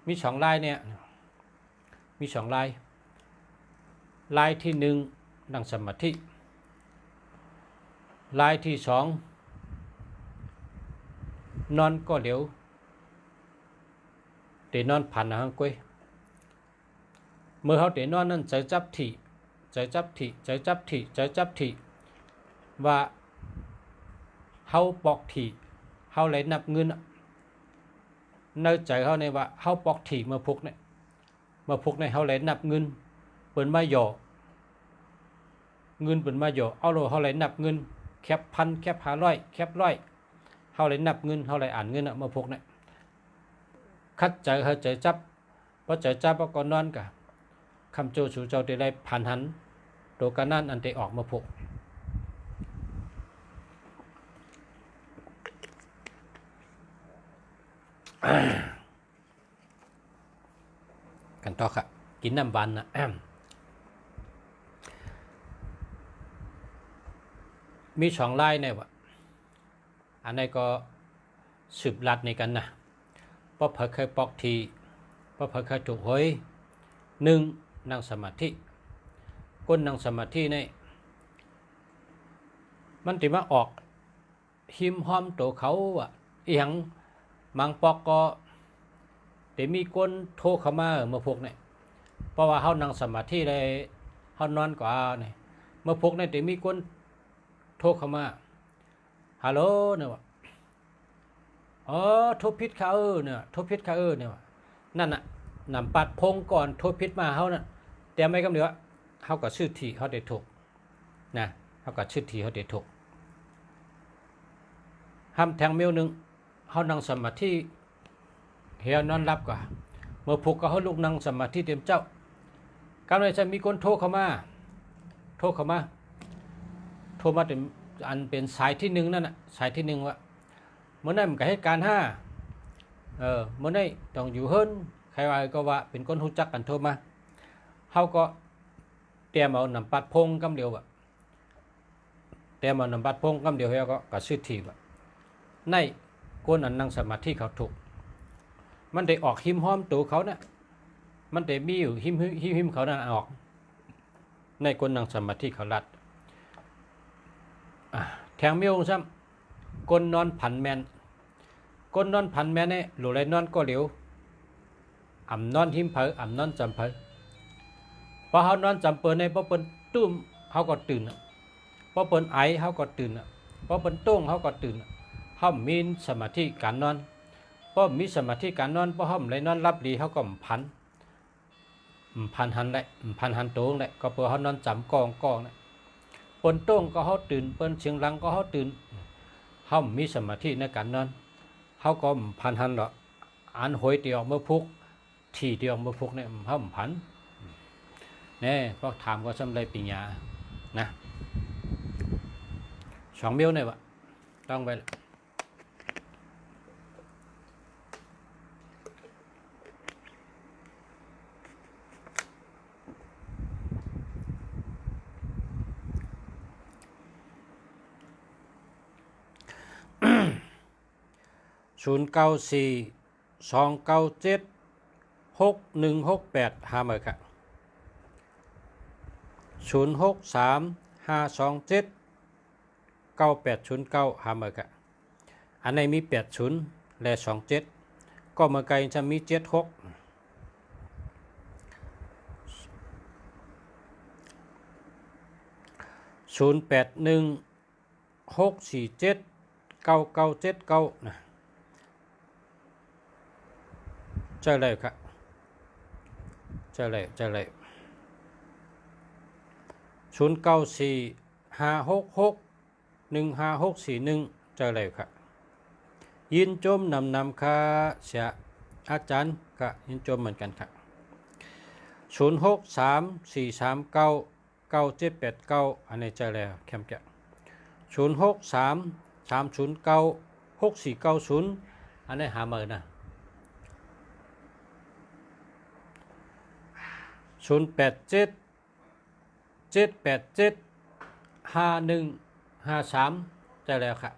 มี2 ลายเนี่ยมี2 ลายลายที่1นั่งสมาธิลายที่2นอนก็เดี๋ยวแต่นอนผ่านหางกุ้ยเมื่อเขาแต่นอนนั้นใจจับถี่ว่าเขาปอกถี่เขาเลยนับเงินในใจเขาเนี่ยว่าเขาปอกถี่มาพุกเนี่ยเขาเลยนับเงินเปิดมาหย่อเงินเปิดมาหย่อเอาโลเขาเลยนับเงินแคบพันแคบ500แคบ100เขาเลยนับเงินเขาเลยอ่านเงินมาพุกเนี่ยคัดใจเขาใจจับพอใจจับก็นอนกะคำโจสูเจ้าได้ไรผ่านหันตัวกันนั่นอันเตออกมาพุกกันต่อค่ะกินน้ำบานนะมี2 ลายเนี่ยวะอันนี้ก็สืบลัดในกันนะเพราะเผยเคยปอกทีเพราะเผยเคยถูกหวย1นั่งสมาธิก้นนั่งสมาธิเนี่ยมันติมาออกหิมห้อมตัวเขาอ่ะอีหยังมังปอกก็แต่มีคนโทรเข้ามาเมื่อพวกเนี่ยเพราะว่าเขานั่งสมาธิเลยเขานอนกว่าเนี่ยเมื่อพวกเนี่ยแต่มีคนโทรเข้ามาฮัลโหลเนี่ยวะโทรพิษเขาเนี่ยโทรพิษเขาเนี่ยวะนั่นน่ะนำปัดพงก่อนโทรพิษมาเขาน่ะแต่ไม่กำเดียวเขาก็ชื่อทีเขาได้ถูกนะเขาก็ชื่อทีเขาได้ถูกห้ามแทงเมล1เขานั่งสมาธิเฮียนอนรับก่ะเมื่อพุกก็เขาลุกนั่งสมาธิเต็มเจ้ากำลังจะมีคนโทรเข้ามาโทรมาถึงอันเป็นสายที่1นั่นน่ะสายที่1ว่าเมื่อนั้นมันก็เหตุการณ์เมื่อนั้นต้องอยู่เฮิรนใครว่าก็ว่าเป็นคนรู้จักกันโทรมาเขาก็เตรียมเอานำปัดพงกำเดียวว่ะเตรียมเอานำปัดพงกำเดียวเฮียก็ซื้อทีว่ะในคนอันนั่งสมาธิเขาถูกมันได้ออกหิมห้อมตัวเขาเนี่ยมันได้มีอยู่หิมเขานั่นออกในคนนั่งสมาธิเขาลัดแทงมิวซ้ำคนนอนผันแมนเนี่ยหลุดไรนอนก็เหลวอ่ำนอนหิมเผออ่ำนอนจำเผอพอเขานอนจำเปิดในพอเปิดตุ้มเขาก็ตื่นพอเปิดไอเขาก็ตื่นพอเปิดต้งเขาก็ตื่นเขามีสมาธิการนอนพอมีสมาธิการนอนพอเขาเลยนอนรับดีเขาก็พันหันเลยพันหันโต้งเลยก็เปิดเขานอนจำกองเนี่ยเปิดต้งก็เขาตื่นเปิดเชียงรังก็เขาตื่นเขามีสมาธิในการนอนเขาก็พันหันหรออันหวยเดียวเมื่อพุกทีเดียวเมื่อพุกเนี่ยเขาพันเนี่ยพอถามก็สำเร็จปัญญา นะ2 miếu này vậyต้องไป094 297 6168ค่ะ063 527 9809ค่ะอันในมี80และ27ก็เมื่อไกลจะมี76 0816479979นะเจอเลยครับเจอเลย0945661541เจอเลยครับยินจมนำค่ะเสียอาจารย์ก็ยินจมเหมือนกันครับ0634399789อันนี้เจอแล้วแคมป์แก0633096490อันนี้หาเมื่อนะ0877875153เจอแล้วครับ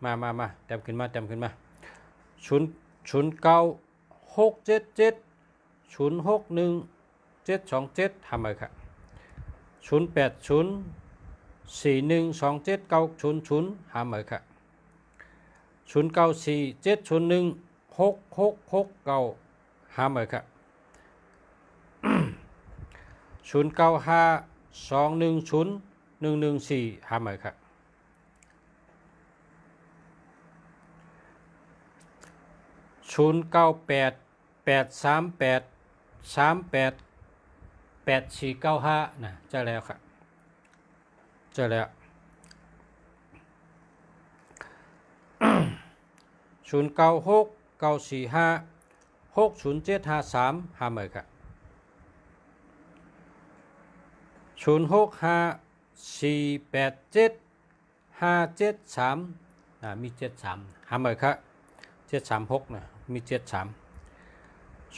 มาเต็มขึ้นมา09677061727ทำไมครับ0804127900ทำไมครับ0947016669ทำไมครับ0952101114ทำไมครับ0988388495นะเจอแล้วครับเจอแล้ว096945607753หาเมื่อครับ0654875773มี73หาเมื่อครับ736นะมี73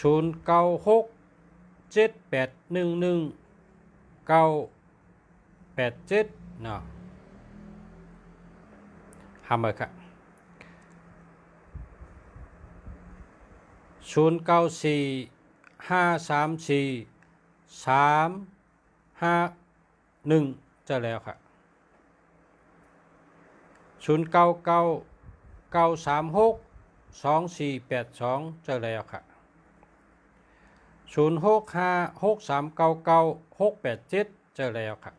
0967811987นะหาเมื่อครับ0945343551จะแล้วครับ0999362482จะแล้วครับ0656399687จะแล้วครับ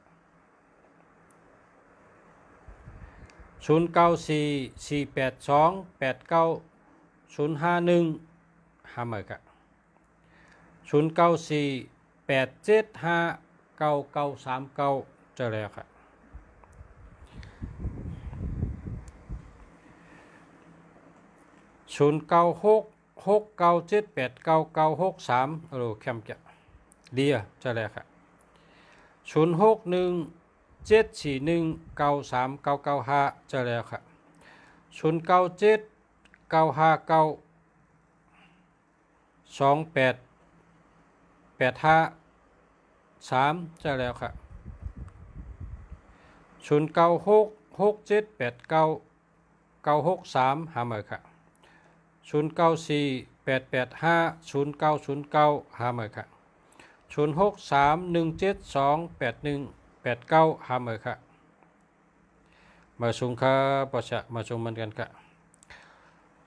0944828951หาเมื่อครับ0948759939จะแล้วครับ0966978993โอ้แคมจะเดียจะแล้วครับ0617419399จะแล้วครับ0979592883จะแล้วครับ0966778963หาเมื่อครับ0948850909หาเมื่อครับ0631728189หาเมื่อครับมาชงค่ะปะชะมาชงมันกันค่ะ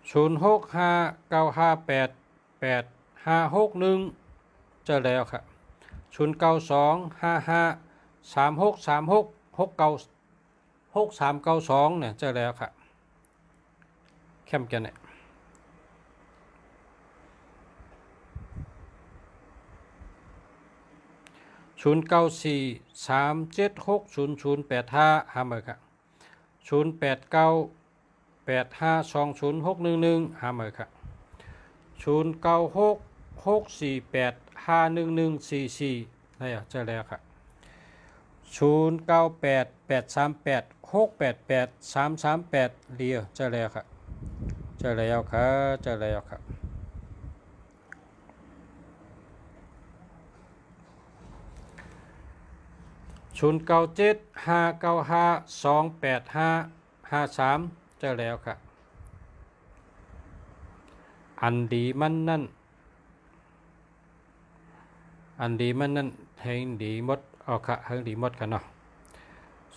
0659588561จะแล้วครับ09255363669392เนี่ยจะแล้วครับแคมกันเนี่ย0943760085หาเมื่อครับ0898520611หาเมื่อครับ09664850 0985114ได้เจอแล้วครับ0988388688 เรียวเจอแล้วครับเจอแล้วครับ097595285553เจอแล้วครับอันดีมันนั่นให้ดีหมดเอาค่ะให้ดีหมดกันเนาะ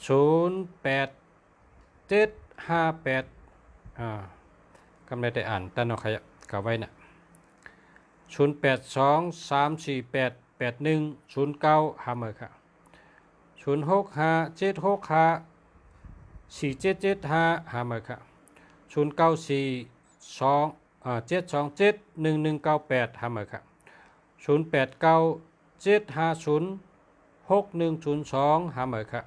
087588กำลังได้อ่านแต่เนาะใครกะไว้น่ะ0823488109หามือค่ะ0657654775หามือค่ะ0942727198หามือค่ะ0897506102หามือค่ะ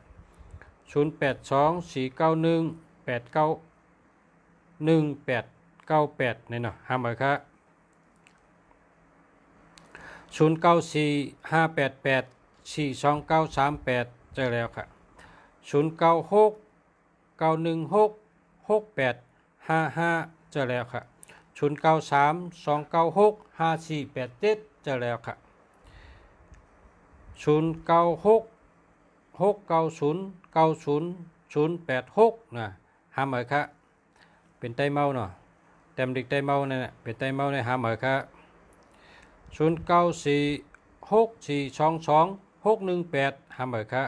0824918918นี่เนาะหามือค่ะ0945884238เจอแล้วค่ะ0969166855เจอแล้วค่ะ0932965487เจอแล้วค่ะ0966909086นะหามือค่ะเป็นไต้เมาเนาะเต็มดิกไต้เมานั่นแหละเป็นไต้เมาในหามือค่ะ0946422618หามือค่ะ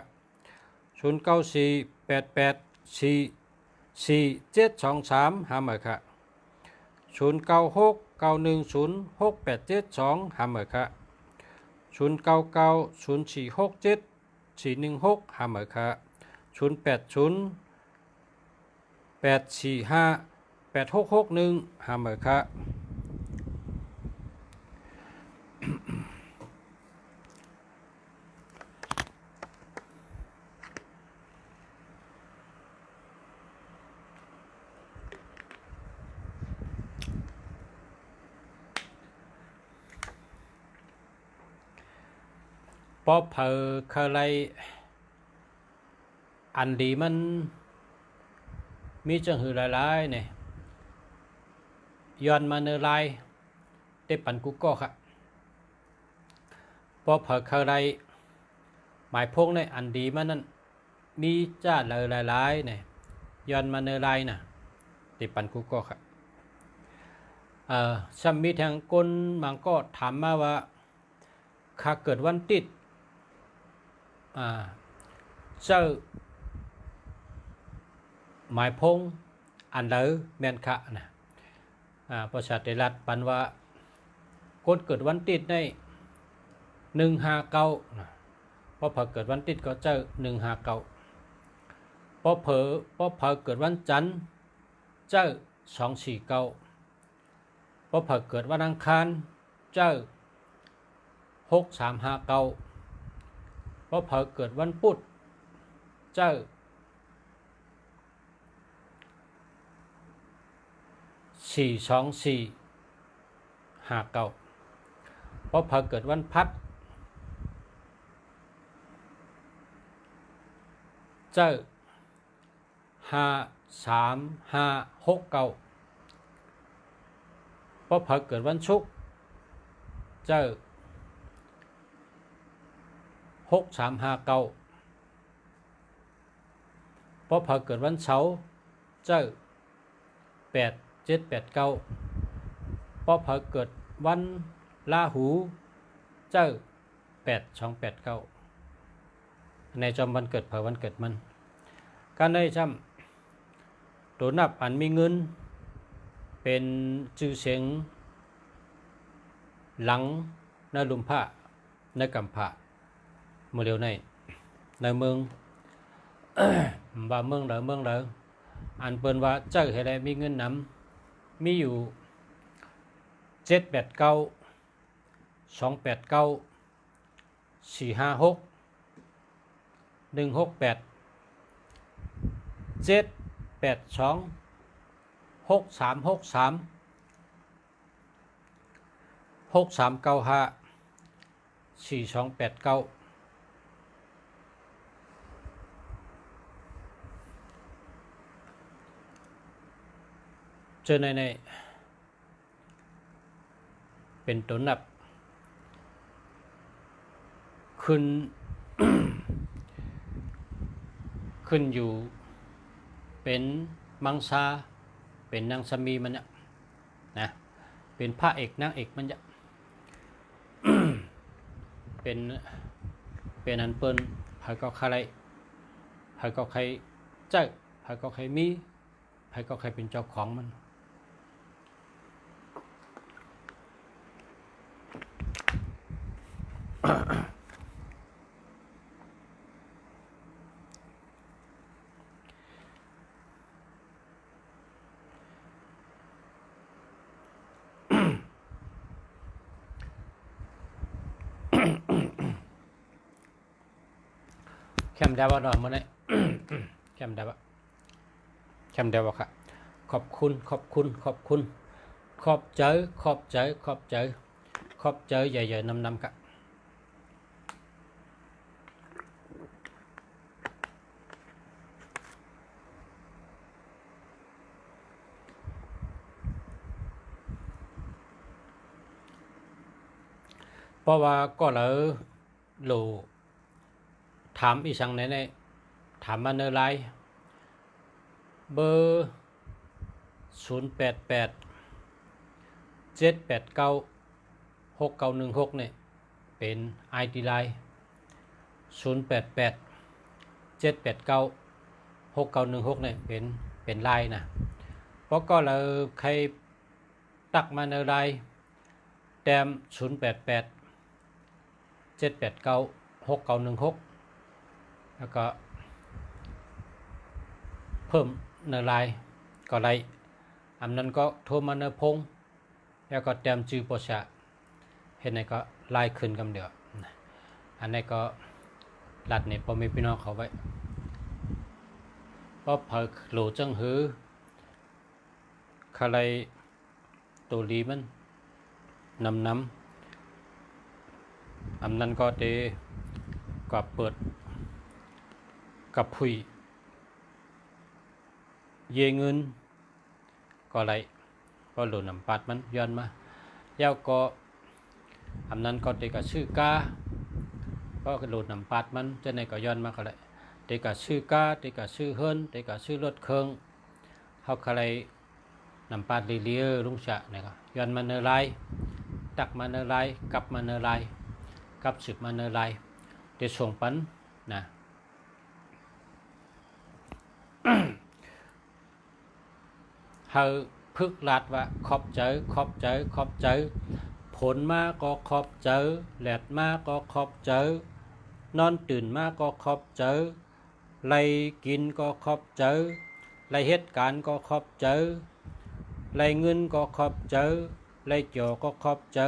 0948844723หามือค่ะ0969106872หามือค่ะ0990467416หามือค่ะ0808458661หามือค่ะพอเพอเคยไรอันดีมันมีจังหือหลายๆเนี่ยย้อนมาเนลายเตปันกุก็ค่ะพอเพอเคยไรหมายพงในอันดีมันนั้นมีจ้าเลยหลายๆเนี่ยย้อนมาเนลายน่ะเตปันกุก็ค่ะซัมมีทางคนบางก็ถามมาว่าข้าเกิดวันติดเจ้าหมายพงอันเดอแมนคะนะประชาธิรัฐปันว่าคนเกิดวันติดใน159นะพอเผอเกิดวันติดก็เจ้า159พอเผอเกิดวันจันทร์เจ้า249พอเผอเกิดวันอังคารเจ้า6359พอเผอเกิดวันพุธเจ้า42459พอเผอเกิดวันพัดเจ้า53569พอเผอเกิดวันศุกร์เจ้า6359พอเผอเกิดวันเสาร์เจ้า8789พอเผอเกิดวันลาหูเจ้า8289ในจอมวันเกิดเผอวันเกิดมันการได้จำตัวนับอันมีเงินเป็นชื่อเสียงหลังในลุมพระในกำพระเมื่อเร็วในเมือง ว่าเมืองเด้ออันเปิ้นว่าเจ้าเฮ็ดให้มีเงินนำมีอยู่789 289 456 168 782 6363 6395 4289เจอในเป็นตัวนับขึ้น ขึ้นอยู่เป็นมังสาเป็นนางสามีมันเนี่ยนะเป็นพระเอกนางเอกมันจะ เป็นอันเปิ้นไผก็ใครไผก็ใครเจ้าไผก็ใครมีไผก็ใครเป็นเจ้าของมันแคมดาวดอนมื้อนี้ แคมดาวค่ะขอบคุณขอบใจใหญ่ๆนำค่ะเพราะว่าก็เลยโหลถามอีสังไหนถามมาเนอไลน์เบอร์088 789 6916เนี่ยเป็น ID ไลน์088 789 6916เนี่ยเป็นไลน์นะเพราะก็เลยใครตักมาเนอไลน์แต้ม088 789 6916แล้วก็เพิ่มเนอไลน์ก็ไลน์อันนั้นก็โทรมาเนอพงแล้วก็แต้มจือปชะเห็นไหนก็ไลน์ขึ้นกำเดียวอันนี้ก็ลัดเนี่ยพอมีพี่น้องเขาไว้เพราะเผยโหลจังหือใครตัวลีมันนำอันนั้นก็เตก็เปิดกับผุยเยเงินก็ไรก็โหลนำปัดมันย้อนมาแล้วก็อันนั้นก็เตกับชื่อกาก็โหลนำปัดมันจะในก็ย้อนมาก็ไรเตกับชื่อกาเตกับชื่อเฮิรนเตกับชื่อรถเครื่องเขาใครนำปัดเลียลุงฉะเนี่ยก็ย้อนมาเนอไลตักมาเนอไลกลับมาเนอไลกับสืบมาเนอไลเตส่งปันนะเฮาพึกลัดว่าขอบใจผลมาก็ขอบใจแหลดมาก็ขอบใจนอนตื่นมาก็ขอบใจไล่กินก็ขอบใจไล่เหตุการณ์ก็ขอบใจไล่เงินก็ขอบใจไล่เจียวก็ขอบใจ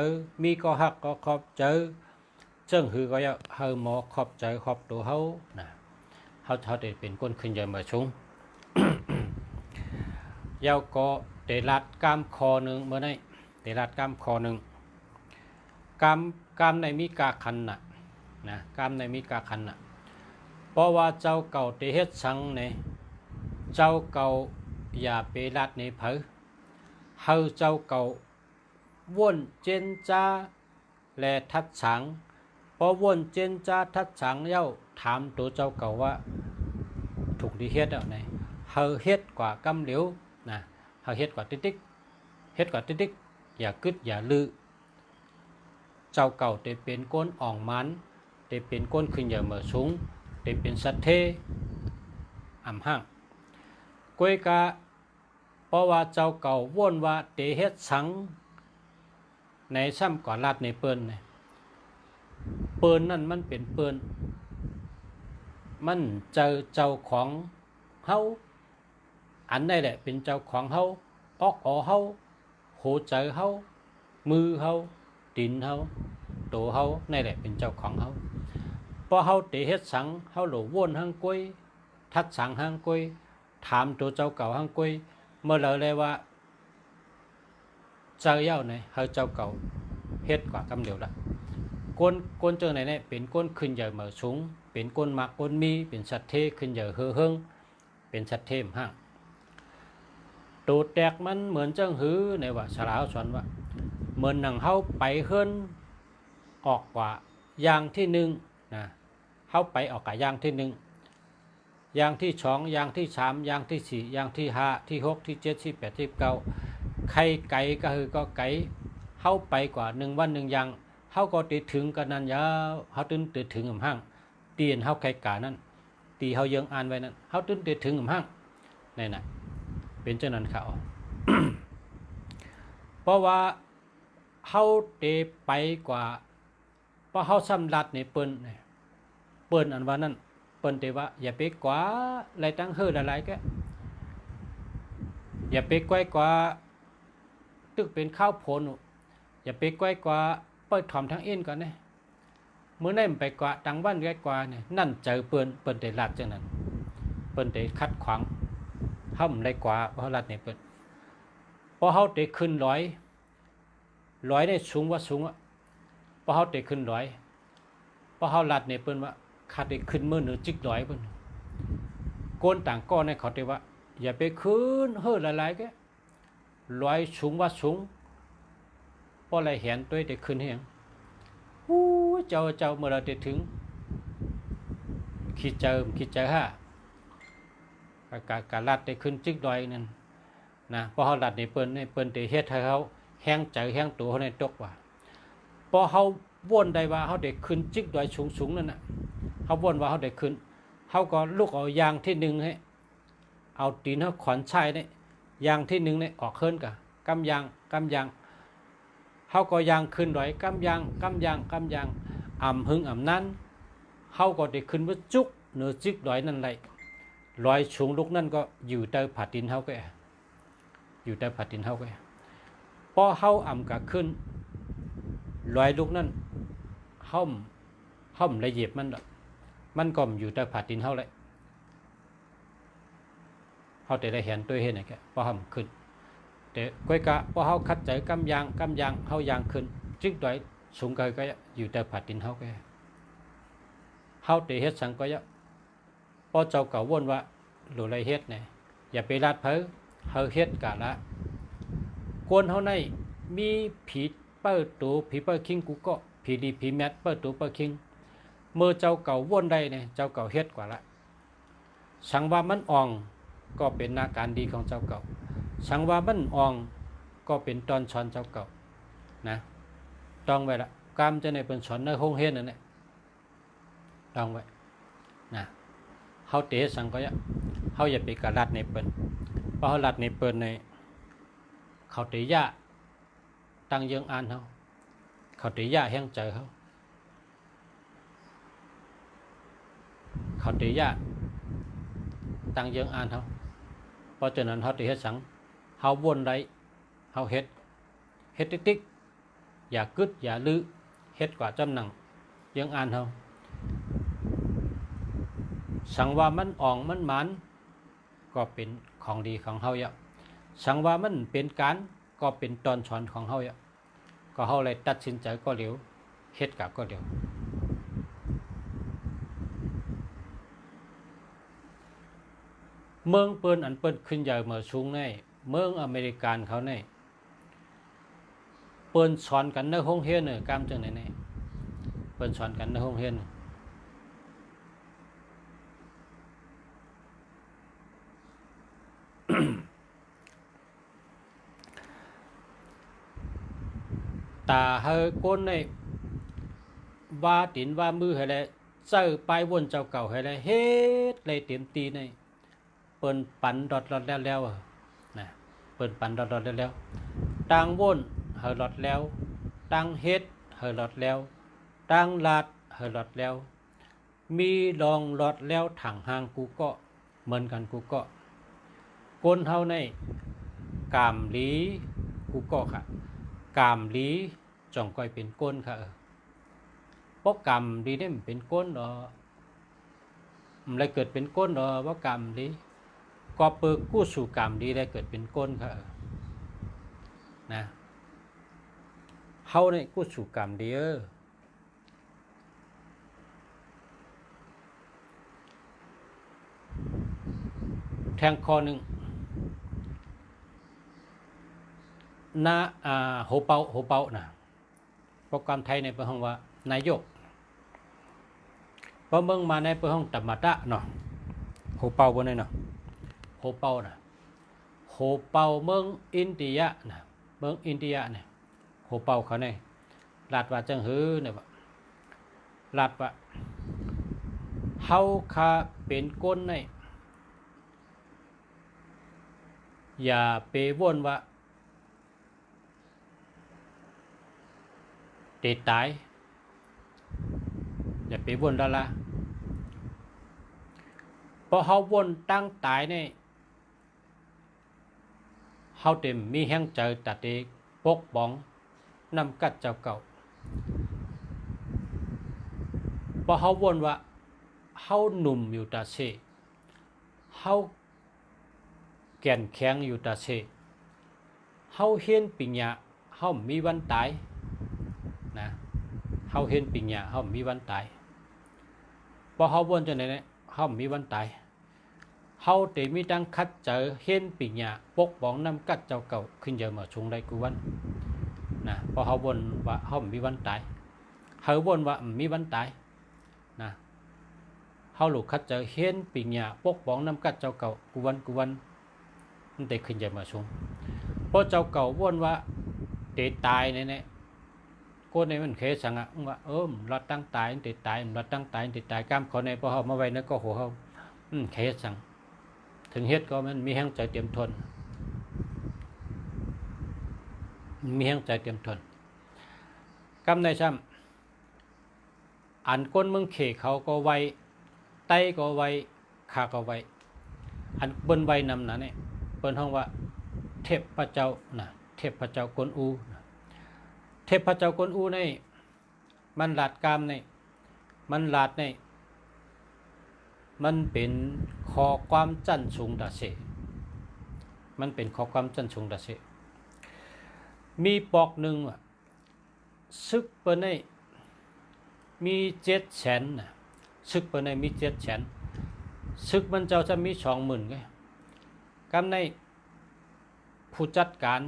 มีก็หักก็ขอบใจซึ่งคือก็เฮาหมอขอบใจขอบตัวเฮานะเฮาได้เป็นคนขึ้นใหญ่มาชุง ยาวก็เตลัดกามคอหนึ่งเมื่อไงเตลัดกามคอหนึ่งกามในมีกาคันนะกามในมีกาคันเพราะว่าเจ้าเก่าเตเฮ็ดสังในเจ้าเก่าอย่าไปลัดในเผอเฮาเจ้าเก่าว่นเจนจ้าและทัดสังพอว่นเจนจ้าทัดสังเย้าถามตัวเจ้าเก่าว่าถูกดีเฮ็ดเอาไหนเฮาเฮ็ดกว่ากำเหลียวนะเฮาเฮ็ดกว่าติ๊กอย่ากึดอย่าลือเจ้าเก่าได้เป็นก้นอ่องมันได้เป็นก้นขึ้นอย่าเหมือสูงได้เป็นสัตเทอ่ำห้างก้อยกะเพราะว่าเจ้าเก่าว่นว่าเตเฮ็ดสังในซ้ำก่อนลาดในเปิ้นเนี่ยเปิ้นนั่นมันเป็นเปิ้นมันเจอเจ้าของเฮาอันได้แหละเป็นเจ้าของเฮาออกเฮาโหใจเฮามือเฮาตีนเฮาตัวเฮานี่แหละเป็นเจ้าของเฮาพอเฮาเตะเฮ็ดสังเฮาหลวนหางกล้วยทัดสังหางกล้วยถามตัวเจ้าเก่าหางกล้วยเมื่อเลยว่าเจ้าเย้าไหนเฮาเจ้าเก่าเฮ็ดกว่ากำเดียวละ ก้นเจอไหนเนี่ยเป็นก้นขึ้นใหญ่เหมือสูงเป็นก้นมักก้นมีเป็นสัตว์เทขึ้นใหญ่เฮือเฮิงเป็นสัตว์เทมห้างตูดแตกมันเหมือนเจ้าหือในว่าสลาวสอนว่าเหมือนหนังเฮาไปเฮิรนออกกว่าอย่างที่หนึ่งนะเฮาไปออกกับอย่างที่หนึ่งอย่างที่สองอย่างที่สามอย่างที่สี่อย่างที่ห้าที่หกที่เจ็ดที่แปดที่เก้าใครไก่ก็คือก็ไก่เฮาไปกว่า1 วัน1อย่างเฮาก็ติดถึงกันนั้นยาวเฮาตื่นติดถึงห้างตีนเฮาไข่กานั้นตีเฮายังอ่านไว้นั้นเฮาตื่นติดถึงห้างนี่น่ะเป็นเจ้านั้นเขา เพราะว่าเฮาเตไปกว่าเพราะเฮาสำลัดในเปิ้นอันว่านั้นเปิ้นเตว่าอย่าไปกว่าอะไรตั้งเฮือหลายๆแกอย่าไปก้อยกว่าตึกเป็นข้าวโพนอย่าไปก้อยกว่าเปิดถอมทั้งเอ็นก่อนเนี่ยเมื่อนั้นไปกว่าตังบ้านก้อยกว่าเนี่ยนั่นเจอเปิ้นเตลัดจังนั้นเปิ้นเตคัดขวางเฮาได้กว่าเพราะลัดเนี่ยเปิ้นพอเฮาเตขึ้นร้อยได้สูงว่าสูงอ่ะพอเฮาเตขึ้นร้อยพอเฮาลัดเนี่ยเปิ้นว่าขาดได้ขึ้นมื้อนึงจิกร้อยเปิ้นโกนต่างก้อนให้เขาเตว่าอย่าไปขึ้นเฮ้อหลายๆแกร้อยสูงว่าสูงพอไรเห็นตัวเตขึ้นเฮียงฮู้เจ้าเมื่อเราเตถึงคิดเจอฮะการลัดเตขึ้นจิกร้อยนั่นนะพอเฮาลัดนี่เปิ้นเตเฮ็ดให้เฮาแห้งใจแห้งตัวเฮาในตกว่าพอเฮาวนได้ว่าเฮาได้ขึ้นจิกดอยสูงนั่นน่ะเฮาวนว่าเฮาได้ขึ้นเฮาก็ลุกเอายางที่1ให้เอาตีนเฮาขอนชายเนี่ยยางที่1เนี่ยออกเฮิรนกะกำยางเฮาก็ยางขึ้นดอยกำยางอ่ำหึงอ่ำนั้นเฮาก็ได้ขึ้นว่าจุกเนื้อจิกดอยนั่นแหละลอยสูงลุกนั่นก็อยู่ใต้ผาดินเฮาก็อยู่ใต้ผาดินเฮาก็พอเฮาอ่ำกะขึ้นลอยลุกนั่นเฮาละเอียดมันก็อยู่ใต้ผาดินเฮาเลยเฮาได้เห็นตัวเห็นแกพอเฮาขึ้นแต่ก้อยกะพอเฮาคัดใจกำยางเฮายางขึ้นจิกดอยสูงก็อยู่ใต้ผาดินเฮาก็เฮาได้เฮ็ดสังก็พอเจ้าเก่าวนว่าหรือไรเฮ็ดเนี่ยอย่าไปลาดเพ้อเฮาเฮ็ดกะละคนเฮาในมีผีเปิดตูผีเปิดคิงกูก็ผีดีผีแมทเปิดตูเปิดคิงเมื่อเจ้าเก่าวนได้เนี่ยเจ้าเก่าเฮ็ดกว่าละสังว่ามันอ่องก็เป็นนาการดีของเจ้าเก่าสังว่ามันอ่องก็เป็นตอนสอนเจ้าเก่านะต้องไว้ละกามจะในเป็นสอนในห้องเฮ็ดนั่นแหละต้องไว้นะเฮาเตะสังก็เฮาอย่าไปกะลัดในเปิ้นเพราะเฮาลัดในเปิ้นในเขาเตะยะตั้งยังอ่านเขาเตะยะแห้งใจเขาเตะยะตั้งยังอ่านเพราะฉะนั้นเฮาเตะเฮ็ดสังเฮาวนได้เฮาเฮ็ดติ๊กอย่ากึดอย่าลือเฮ็ดกว่าจำหนังยังอ่านสังว่ามันอ่องมันหมันก็เป็นของดีของเฮาสังว่ามันเป็นการก็เป็นตอนสอนของเฮาก็เฮาเลยตัดสินใจก็เร็วเฮ็ดกับก็เร็วเมืองเปิ้นอันเปิ้นขึ้นใหญ่เมื่อสูงในเมืองอเมริกันเขาในเปิ้นสอนกันในโรงเรียนเนี่ยกามจังไหนเปิ้นสอนกันในโรงเรียนตาเฮอก้นในว่าตินว่ามือให้เลยเจ้าไปวนเจ้าเก่าให้เลยเฮ็ดเลยเต็มตีในเปิ้นปั่นดอดแล้วนะเปิ้นปั่นดอดแล้วต่างวนเฮอดอดแล้วต่างเฮ็ดเฮอดอดแล้วต่างลาดเฮอดอดแล้วมีลองลอดแล้วถังหางกูก็เหมือนกันกูก็ก้นเฮาในกามหลีกูก็ค่ะกามหลีจ่องก้อยเป็นก้นค่ะเพราะกามดีเนี่ยมันเป็นก้นดอมันเลยเกิดเป็นก้นดอว่ากามดีก็เปิดกู้สู่กามดีได้เกิดเป็นก้นค่ะนะเฮาเนี่ยกู้สู่กามดี แทงคอหนึ่งนะโหเปานะโปรแกรมไทยในเปิดห้องว่านายกพอเมืองมาในเปิดห้องตัมมาตะเนาะโหเปาบนนี้เนาะโหเปานะโหเปาเมืองอินเดียนะเมืองอินเดียเนี่ยโหเปาเขาเนี่ยลาดว่าจังหือเนี่ยลาดว่าเฮาคาเป็นก้นในอย่าไปว่นว่าเตตายอย่าไปว่นละเพราะเฮาว่นตั้งตายเนี่ยเฮาเต็มมีแห้งเจอตัดเอกปกป้องนำกัดเจ้าเก่าเพราะเฮาว่นว่าเฮาหนุ่มอยู่ตาเชเฮาแก่นแข็งอยู่ตาเชเฮาเห็นปิญญาเฮามีวันตายนะเฮาเห็นปิญญาเฮามีวันตายพอเฮาวนจังได๋เนี่ยเฮามีวันตายเฮาได้มีดังคัดเจอเห็นปิญญาปกป้องนำกัดเจ้าเก่าขึ้นเยอะมาชงได้กูวันนะพอเฮาวนว่าเฮามีวันตายเฮาวนว่ามีวันตายนะเฮาลูกคัดเจอเห็นปิญญาปกป้องนำกัดเจ้าเก่ากูวันมันได้ขึ้นเยอะมาชงเพราะเจ้าเก่าวนว่าเตตายเนี่ยcô này mình khế sang ạ lọt tăng tái thì tái cam khó này bỏ họ mà vậy nó có khổ không khế sang thường hết có mình mi hang trái tiềm thuần cam này xem anh conมึงเขเขาก็ไวไตก็ไวขาก็ไวอันเปิ้นไวนำนะเนี่ยเปิ้นห้องว่าเทพพระเจ้านะเทพพระเจ้ากวนอูเทพเจ้ากวนอูในมันหลาดกามในมันหลาดในมันเป็นขอความจันสูงดาเสมันเป็นขอความจันสูงดาเสมีปอกหนึ่งซึกเปิ้นในมี700,000นะซึกเปิ้นในมี700,000ซึกมันเจ้าจะมี20,000ไงกำในผู้จัดการ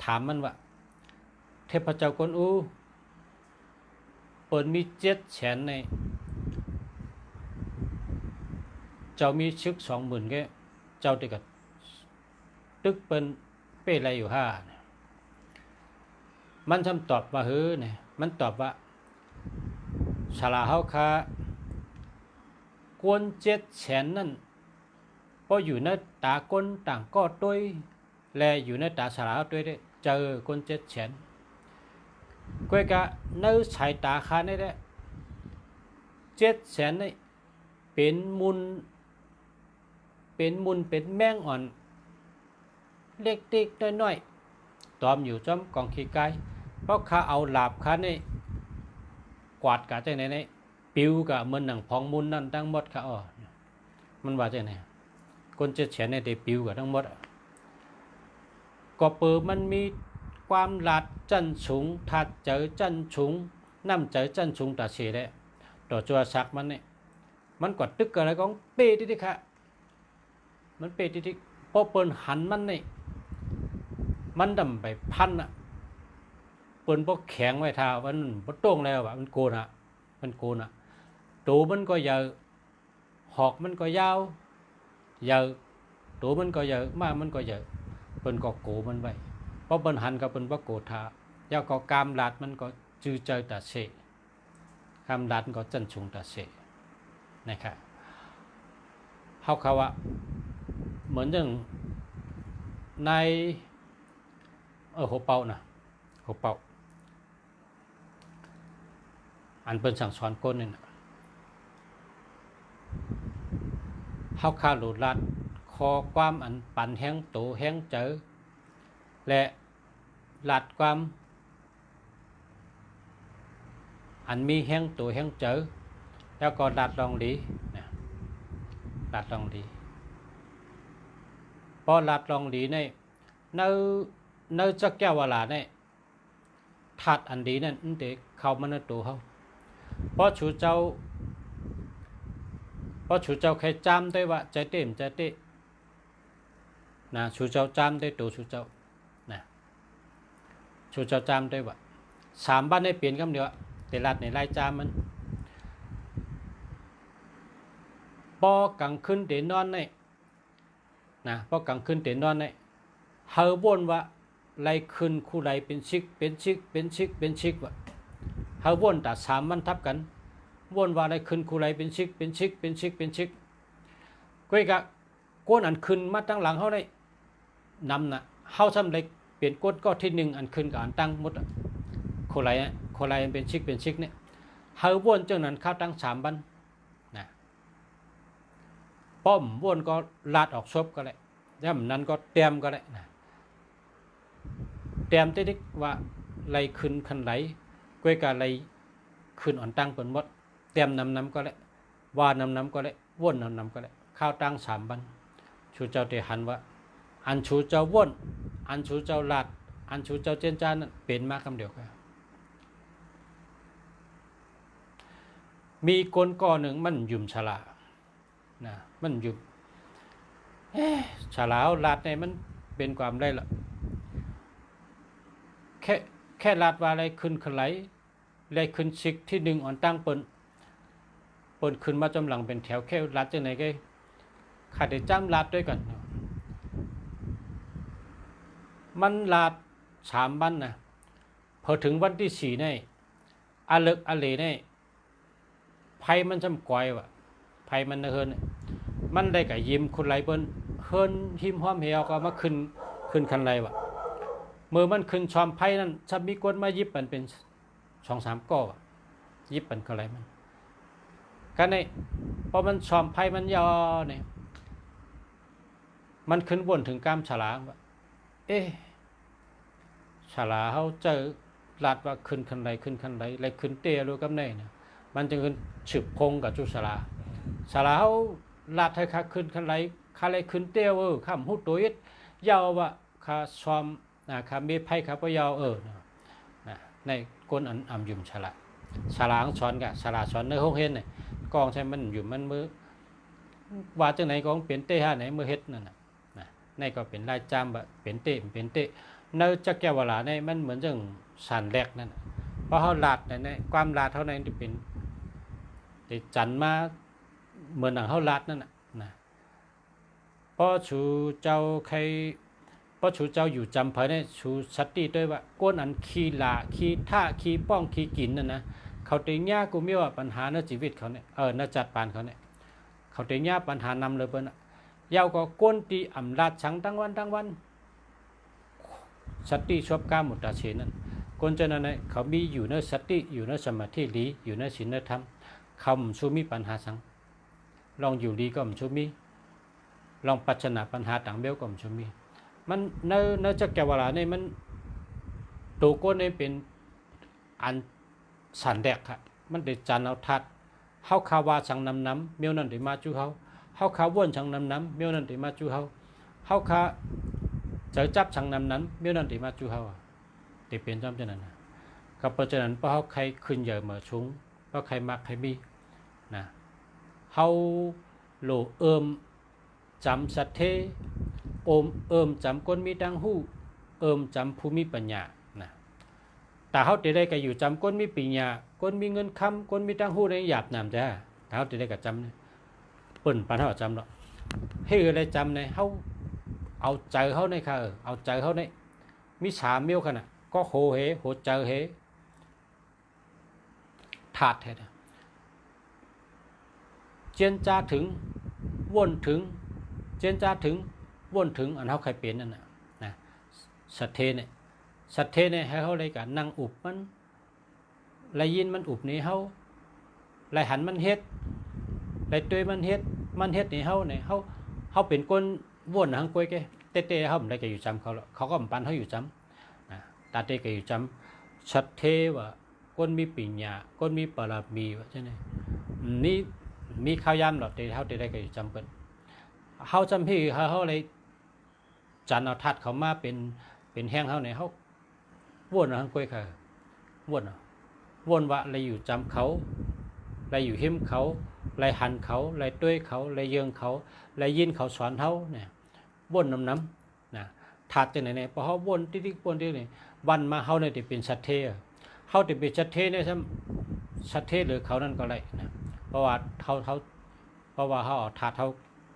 ถามมันว่าเทพเจ้ากวนอูเปิดมี700,000ในเจ้ามีชึก20,000แกเจ้าติกตึกเป็นเป้ไรอยู่5มันทำตอบว่าเนี่ยมันตอบว่าชาลาเฮาคากวน700,000นั่นเพราะอยู่ในตาก้นต่างก็ด้วยและอยู่ในตาชาลาด้วยได้เจอกวน700,000ก็กะเนื้อสายตาขานี่แหละ700,000นี่เป็นมุนเป็นแมงอ่อนเล็กๆน้อยๆตอมอยู่จ้อมกองขี้ไก่เพราะข้าเอาหลาบขานี่กวาดกะจังไหนนี่ปิวกะมันหนังพองมุนนั่นทั้งหมดข้ามันว่าจังไหนคน700,000นี่ได้ปิวกะทั้งหมดก็เปิดมันมีความหลาดจันสูงถัดเจอจันสูงน้ำเจอจันสูงตาเสียได้ต่อจัวสักมันเนี่ยมันกดตึกอะไรของเป๊ะที่ค่ะมันเป๊ะที่พอเปิลหันมันเนี่ยมันดำไปพันเปิลพวกแข็งไว้ท่ามันพอตรงแล้วมันโกนตัวมันก็ยาวหอกมันก็ยาวตัวมันก็ยาวมากมันก็ยาวเปิลก็โกมันไว้เพราะเปิ้นหันกับเปิ้นบ่โกธายาวก็กามลาดมันก็จือเจอตาเสกามลาดก็จันชุงตาเสนะครับเฮาเขาว่าเหมือนอย่างในหัวเป่านะหัวเป่าอันเปิ้นสั่งสอนก้นนี่นะเฮาคาโลดลาดคอความอันปันแห้งโตแห้งเจอและหลัดความอันมีแห้งตัวแห้งเจอแล้วก็ดัดลองดีนะดัดลองดีพอดัดลองดีในจักแก้วเวลาในถัดอันดีนั่นเด็กเข้ามาในตัวเขาเพราะชูเจ้าแค่จำได้ว่าใจเต้ นะชูเจ้าจำได้ตัวชูเจ้านะชูเจ้าจำได้ว่า3บ้านได้เปลี่ยนคำเดียวแต่รัดในไล่จามมันปอกลางคืนเตนอนในนะปอกลางคืนเตนอนในเฮาบ่นว่าไล่คืนคู่ไล่เป็นชิกเป็นชิกเป็นชิกเป็นชิกว่าเฮาบ่นแต่3มันทับกันบ่นว่าไล่คืนคู่ไล่เป็นชิกเป็นชิกเป็นชิกเป็นชิกก้อยกะก้นอันคืนมาตั้งหลังเฮาได้นำน่ะเฮาซ้ำได้เปลี่ยนก้นก็ที่1อันคืนกับอันตั้งหมดคู่ไล่คู่ไล่เป็นชิกเป็นชิกเนี่ยเฮาบ่นจังนั้นเข้าตั้ง3บันนะป้อมบ่นก็ลาดออกซบก็ได้ย่ำนั้นก็เตรียมก็ได้นะเตรียมติดว่าไหลขึ้นคันไหลก้วยกาไหลขึ้นอ่อนตั้งเปิ่นหมดเตรียมนำก็ได้ว่านำก็ได้ว่นนำก็ได้ข้าวตั้ง3บันชูเจ้าเตหันว่าอันชูเจ้าว่นอันชูเจ้าลาดอันชูเจ้าเจนจานนั่นเป็นมาคำเดียวกันมีก้นก้อหนึ่งมันยุ่มฉลานะมันยุ่มฉลาวลาดในมันเป็นความได้ละแค่ลาดว่าอะไรขึ้นไหลอะไรขึ้นชิกที่1อ่อนตั้งเปิ่นขึ้นมาจำหลังเป็นแถวแค่ลาดจังไหนก็ขาดได้จ้ำลาดด้วยกันมันลาด3วันนะพอถึงวันที่4นี่อาเลิกอาเลนี่ไพ่มันจำก่อยวะไพ่มันเฮินมันได้กับยิ้มคนไหลเปิ้นเฮินหิมห้อมเหี่ยวก็มาขึ้นคันไหลวะเมื่อมันขึ้นชอมไพ่นั่นจะมีคนมายิบมันเป็น2-3ก้อยิบมันก็ไรมันกันในพอมันชอมไพ่มันยอเนี่ยมันขึ้นวนถึงกล้ามฉลามว่าฉลาเขาเจอลาดว่าขึ้นคันไหลไรขึ้นเตี้ยรู้กับแน่เนี่ยมันจะขึ้นฉึบพงกับจุฉลาเขาลาดให้ขาขึ้นคันไหลขาไรขึ้นเตี้ยข้ามหูตัวยิดยาวว่าขาชอมขามีไพ่ขาพยาวในก้นอันยุ่มฉลาช้อนกับฉลาช้อนในห้องเฮ็ดเนี่ยกองใช่มันอยู่มันมือว่าจังไหนกองเปลี่ยนเต้ไหนมือเฮ็ดนั่นน่ะในก็เป็นลายจามแบบเป็นเต้เนื้อจักแก้วลาในมันเหมือนจังสันแรกนั่นเพราะเขาลาดในความลาดเท่านั้นที่เป็นแต่จันมาเหมือนหนังเขาลาดนั่นนะเพราะชูเจ้าใครเพราะชูเจ้าอยู่จำเผยเนี่ยชูชัดตีด้วยว่าก้นอันขี้ลาขี้ท่าขี้ป้องขี้กินนั่นนะเขาเตียกูไม่ว่าปัญหาในชีวิตเขาเนี่ยในจัดปานเขาเนี่ยเขาเตียปัญหานำเลยเปิ้ลยาวก็ก้นตีอำลาดชังทั้งวันชัดตีชอบก้าหมดตาเชนั่นคนจะนั่นเขามีอยู่ในสติอยู่ในสมาธิดีอยู่ในศีลธรรมคำชูมีปัญหาสังลองอยู่ดีก็มชูมีลองปัจจนาปัญหาต่างเบลก็มชูมีมันเนื้อจักแกวลาเนี่ยมันตัวก้นเนี่ยเป็นอันสันแดกค่ะมันได้จันเอาทัดเข้าคาวาสังน้ำเมียวนั่นได้มาจูเข้าคาว่นสังน้ำเมียวนั่นได้มาจูเข้าคาเจอจับสังน้ำเมียวนั่นได้มาจูเขาที่เป็นจำเจนั้นนะกับเพราะฉะนั้นเพราะเขาใครขึ้นใหญ่เหมือชุ้งเพราะใครมักใครมีนะเขาโลจำสัตเทจำก้นมีดังหูจำภูมิปัญญานะแต่เขาจะได้ก็อยู่จำก้นมีปัญญาก้นมีเงินคำก้นมีดังหูในหยาบหนามจ้าแต่เขาจะได้ก็จำเนี่ยเปิ่นปันเขาจำหรอกให้อะไรจำเนี่ยเขาเอาใจเขาในค่ะเอาใจเขาในมี3 มิลขนาดก็โหเจอถาดแท้เจนจ้าถึงวนถึงเจนจ้าถึงวนถึงอันเขาใครเปลี่ยนนั่นนะสัตเทเนี่ยให้เขาเลยกันนั่งอุบมันไรยินมันอุบนี่เขาไรหันมันเฮ็ดไรตัวมันเฮ็ดนี่เขาเป็นก้นวนหางกล้วยแกเต้เขาไม่ได้ก็อยู่จำเขาก็ปันเขาอยู่จำตาเต้ก็อยู่จำชัดเทว่าก้นมีปัญญาก้นมีปรามีว่าใช่ไหมนี่มีข้าวยำหรอเต้เขาได้ก็อยู่จำเป็นเขาจำพี่เขาเลยจันเอาทัดเขามาเป็นแห้งเขาเนี่ยเขาวนหางกล้วยค่ะวนว่าอะไรอยู่จำเขาอะไรอยู่หิมเขาอะไรหันเขาอะไรด้วยเขาอะไรเยืองเขาอะไรยินเขาสอนเขาเนี่ยวนน้ ถัดจังไหนเนี่ยพอเขาวนติ๊กๆวนติ๊กนี่วันมาเขาเนี่ยจะเป็นชัดเทเขาจะเป็นชัดเทเนี่ยซ้ำชัดเทหรือเขานั่นก็ไรนะเพราะว่าเขาเพราะว่าเขาเอาถัดเขา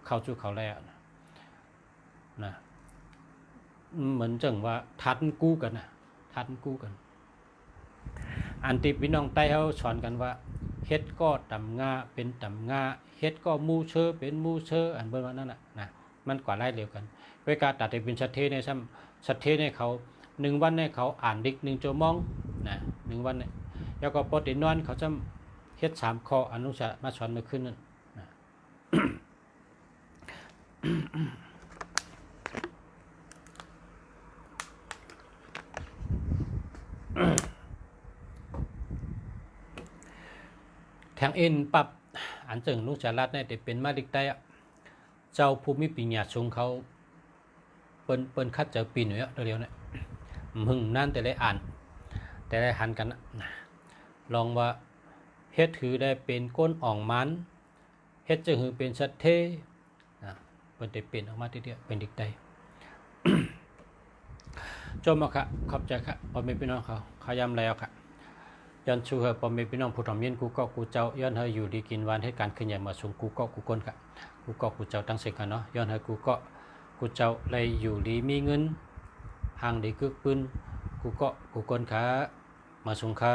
เข้าสู่เขาแล้วนะเหมือนจังว่าถัดกู้กันนะถัดกู้กันอันที่พี่น้องใต้เขาสอนกันว่าเฮ็ดก็ตำงาเป็นตำงาเฮ็ดก็มูเชอเป็นมูเชออันเบิ่งว่านั่นน่ะนะมันกว่าไล่เร็วกันเวลาตัดให้เป็นชัดเทในซ้ำชัดเทในเขา1วันให้เขาอ่านดิก1ชั่วโมงนะ1วันเนี่ยแล้วก็พอตินอนเขาจะเฮ็ด3ข้ออนุชามาสอนเมื่อคืนนั่นนะแทงเอ็นปรับอันเจิงนุชารัตเนี่ยแต่เป็นมาดิกได้เจ้าภูมิปัญญาชงเขาเปิ้นคัดเจอปีหน่อยเร็วๆเนี่ยมึงนั่นแต่ได้อ่านแต่ได้หันกันลองว่าเฮ็ดถือได้เป็นก้นอ่องมันเฮ็ดจะหือเป็นชัดเทเปิ้นได้เป็นออกมาทีเดียวเป็นดิกได้จบมาค่ะขอบใจค่ะพ่อแม่พี่น้องเขาขยำแล้วค่ะย้อนชูเฮพ่อแม่พี่น้องผู้ทำเย็นกูก็กูเจ้าย้อนเฮอยู่ดีกินวันให้การขึ้นใหญ่มาส่งกูก็กูก้นค่ะกูก็กูเจ้าตั้งเสกกันเนาะย้อนเฮกูก็กูเจ้าเลยอยู่ดีมีเงินห่างดีกึกปืนกูก็กูก้นขามาส่งขา